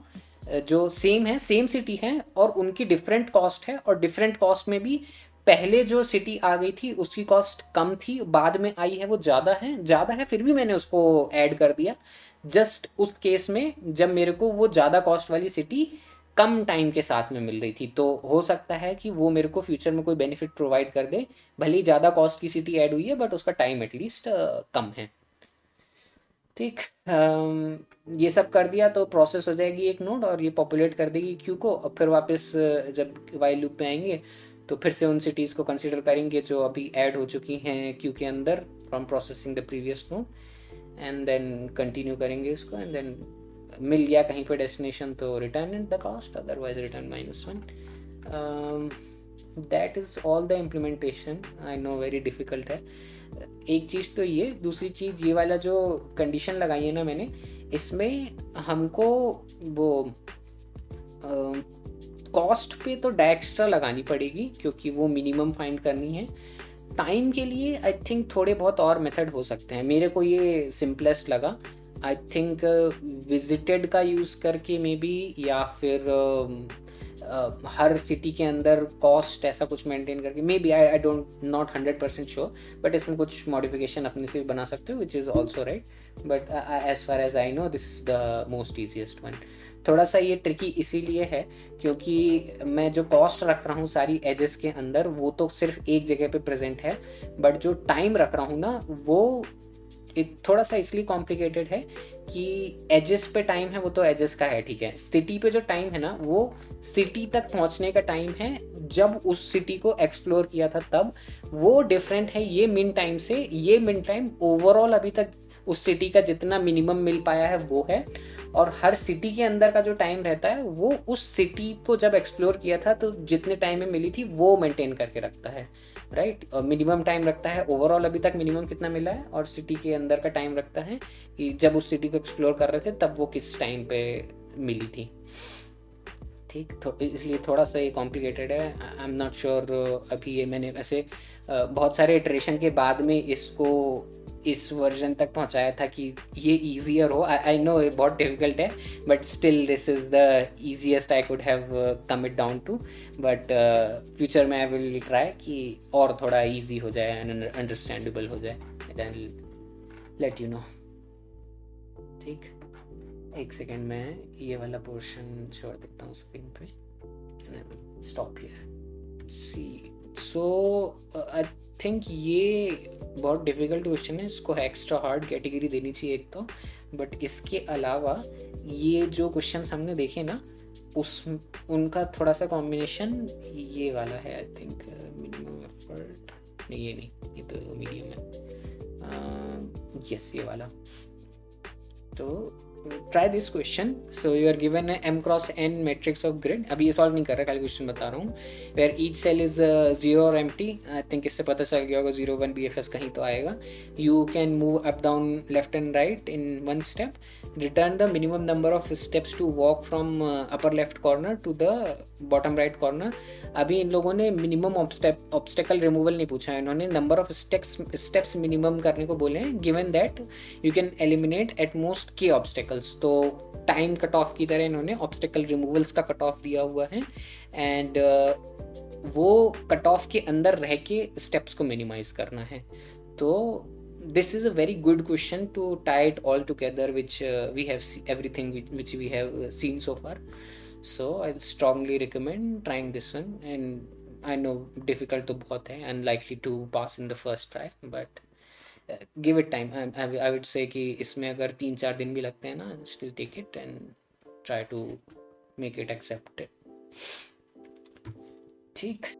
जो सेम है, सेम सिटी है और उनकी डिफरेंट कॉस्ट है, और डिफरेंट कॉस्ट में भी पहले जो सिटी आ गई थी उसकी कॉस्ट कम थी, बाद में आई है वो ज़्यादा है फिर भी मैंने उसको ऐड कर दिया, जस्ट उस केस में जब मेरे को वो ज़्यादा कॉस्ट वाली सिटी कम टाइम के साथ में मिल रही थी, तो हो सकता है कि वो मेरे को फ्यूचर में कोई बेनिफिट प्रोवाइड कर दे, भले ही ज़्यादा कॉस्ट की सिटी ऐड हुई है बट उसका टाइम एटलीस्ट कम है, ठीक। ये सब कर दिया तो प्रोसेस हो जाएगी एक नोड और ये पॉपुलेट कर देगी क्यू को, और फिर वापस जब वाइल लूप पे आएंगे तो फिर से उन सिटीज़ को कंसिडर करेंगे जो अभी ऐड हो चुकी हैं क्यू के अंदर from processing the previous node, and then continue करेंगे इसको, एंड देन मिल गया कहीं पे डेस्टिनेशन तो return in the cost, otherwise return -1। That is all the implementation. I know very difficult है। एक चीज़ तो ये, दूसरी चीज़ ये वाला जो कंडीशन लगाई है ना मैंने, इसमें हमको वो कॉस्ट पे तो डायक्स्ट्रा लगानी पड़ेगी क्योंकि वो मिनिमम फाइंड करनी है। टाइम के लिए आई थिंक थोड़े बहुत और मेथड हो सकते हैं, मेरे को ये सिंपलेस्ट लगा। आई थिंक विजिटेड का यूज़ करके मे बी, या फिर हर सिटी के अंदर कॉस्ट ऐसा कुछ मेंटेन करके may be, I don't not 100% sure, but इसमें कुछ मॉडिफिकेशन अपने से भी बना सकते हो which is also right, but as far as I know this is the most easiest one. थोड़ा सा ये ट्रिकी इसीलिए है क्योंकि मैं जो कॉस्ट रख रहा हूँ सारी एजेस के अंदर वो तो सिर्फ एक जगह पे प्रेजेंट है, बट जो टाइम रख रहा हूँ ना वो थोड़ा सा इसलिए कॉम्प्लिकेटेड है कि एजेस पे टाइम है वो तो एजेस का है, ठीक है। सिटी पे जो टाइम है ना वो सिटी तक पहुंचने का टाइम है, जब उस सिटी को एक्सप्लोर किया था तब, वो डिफरेंट है ये मिन टाइम से। ये मिन टाइम ओवरऑल अभी तक उस सिटी का जितना मिनिमम मिल पाया है वो है, और हर सिटी के अंदर का जो टाइम रहता है वो उस सिटी को जब एक्सप्लोर किया था तो जितने टाइम में मिली थी वो मेंटेन करके रखता है, राइट। और मिनिमम टाइम रखता है ओवरऑल अभी तक मिनिमम कितना मिला है, और सिटी के अंदर का टाइम रखता है कि जब उस सिटी को एक्सप्लोर कर रहे थे तब वो किस टाइम पे मिली थी, ठीक। तो इसलिए थोड़ा सा ये कॉम्प्लिकेटेड है। आई एम नॉट श्योर अभी ये मैंने वैसे बहुत सारे इटरेशन के बाद में इसको इस वर्जन तक पहुंचाया था कि ये ईजियर हो। आई नो ये बहुत डिफिकल्ट है but still this is the easiest I could have come it down to, but future में आई विल ट्राई कि और थोड़ा ईजी हो जाए एंड अंडरस्टैंडेबल हो जाए, देन लेट यू नो, ठीक। एक सेकेंड में ये वाला पोर्शन छोड़ देता हूँ स्क्रीन पे, stop here. See so I think ये बहुत डिफ़िकल्ट क्वेश्चन है, इसको एक्स्ट्रा हार्ड कैटेगरी देनी चाहिए एक तो, बट इसके अलावा ये जो क्वेश्चन हमने देखे ना उस उनका थोड़ा सा कॉम्बिनेशन ये वाला है। आई थिंक मिनिमम एफर्ट नहीं, ये नहीं, ये तो मीडियम है, यस ये वाला। तो try this question. So you are given m cross n matrix of grid, अभी ये सॉल्व नहीं कर रहा, खाली क्वेश्चन बता रहा हूँ। वेयर ईच सेल इज 0 और एम्प्टी, आई थिंक इससे पता चल गया होगा 0 1 BFS कहीं तो आएगा। You can move up down left and right in 1 step, return the minimum number of steps to walk from upper left corner to the bottom right corner. अभी इन लोगों ने मिनिमम ऑब्स्टेकल रिमूवल नहीं पूछा है, इन्होंने नंबर ऑफ स्टेप्स मिनिमम करने को बोले हैं, given that you can eliminate at most के ऑब्स्टेकल्स. तो टाइम कट ऑफ की तरह इन्होंने ऑब्स्टेकल रिमूवल्स का कट ऑफ दिया हुआ है, एंड वो कट ऑफ के अंदर रह के स्टेप्स को मिनिमाइज करना है. तो this is a very good question to tie it all together, which we have everything which we have seen so far. So I'll strongly recommend trying this one, and I know difficult to bahut hai, unlikely to pass in the first try, but give it time. I would say कि इसमें अगर 3-4 दिन भी लगते हैं ना, still take it and try to make it accepted. ठीक.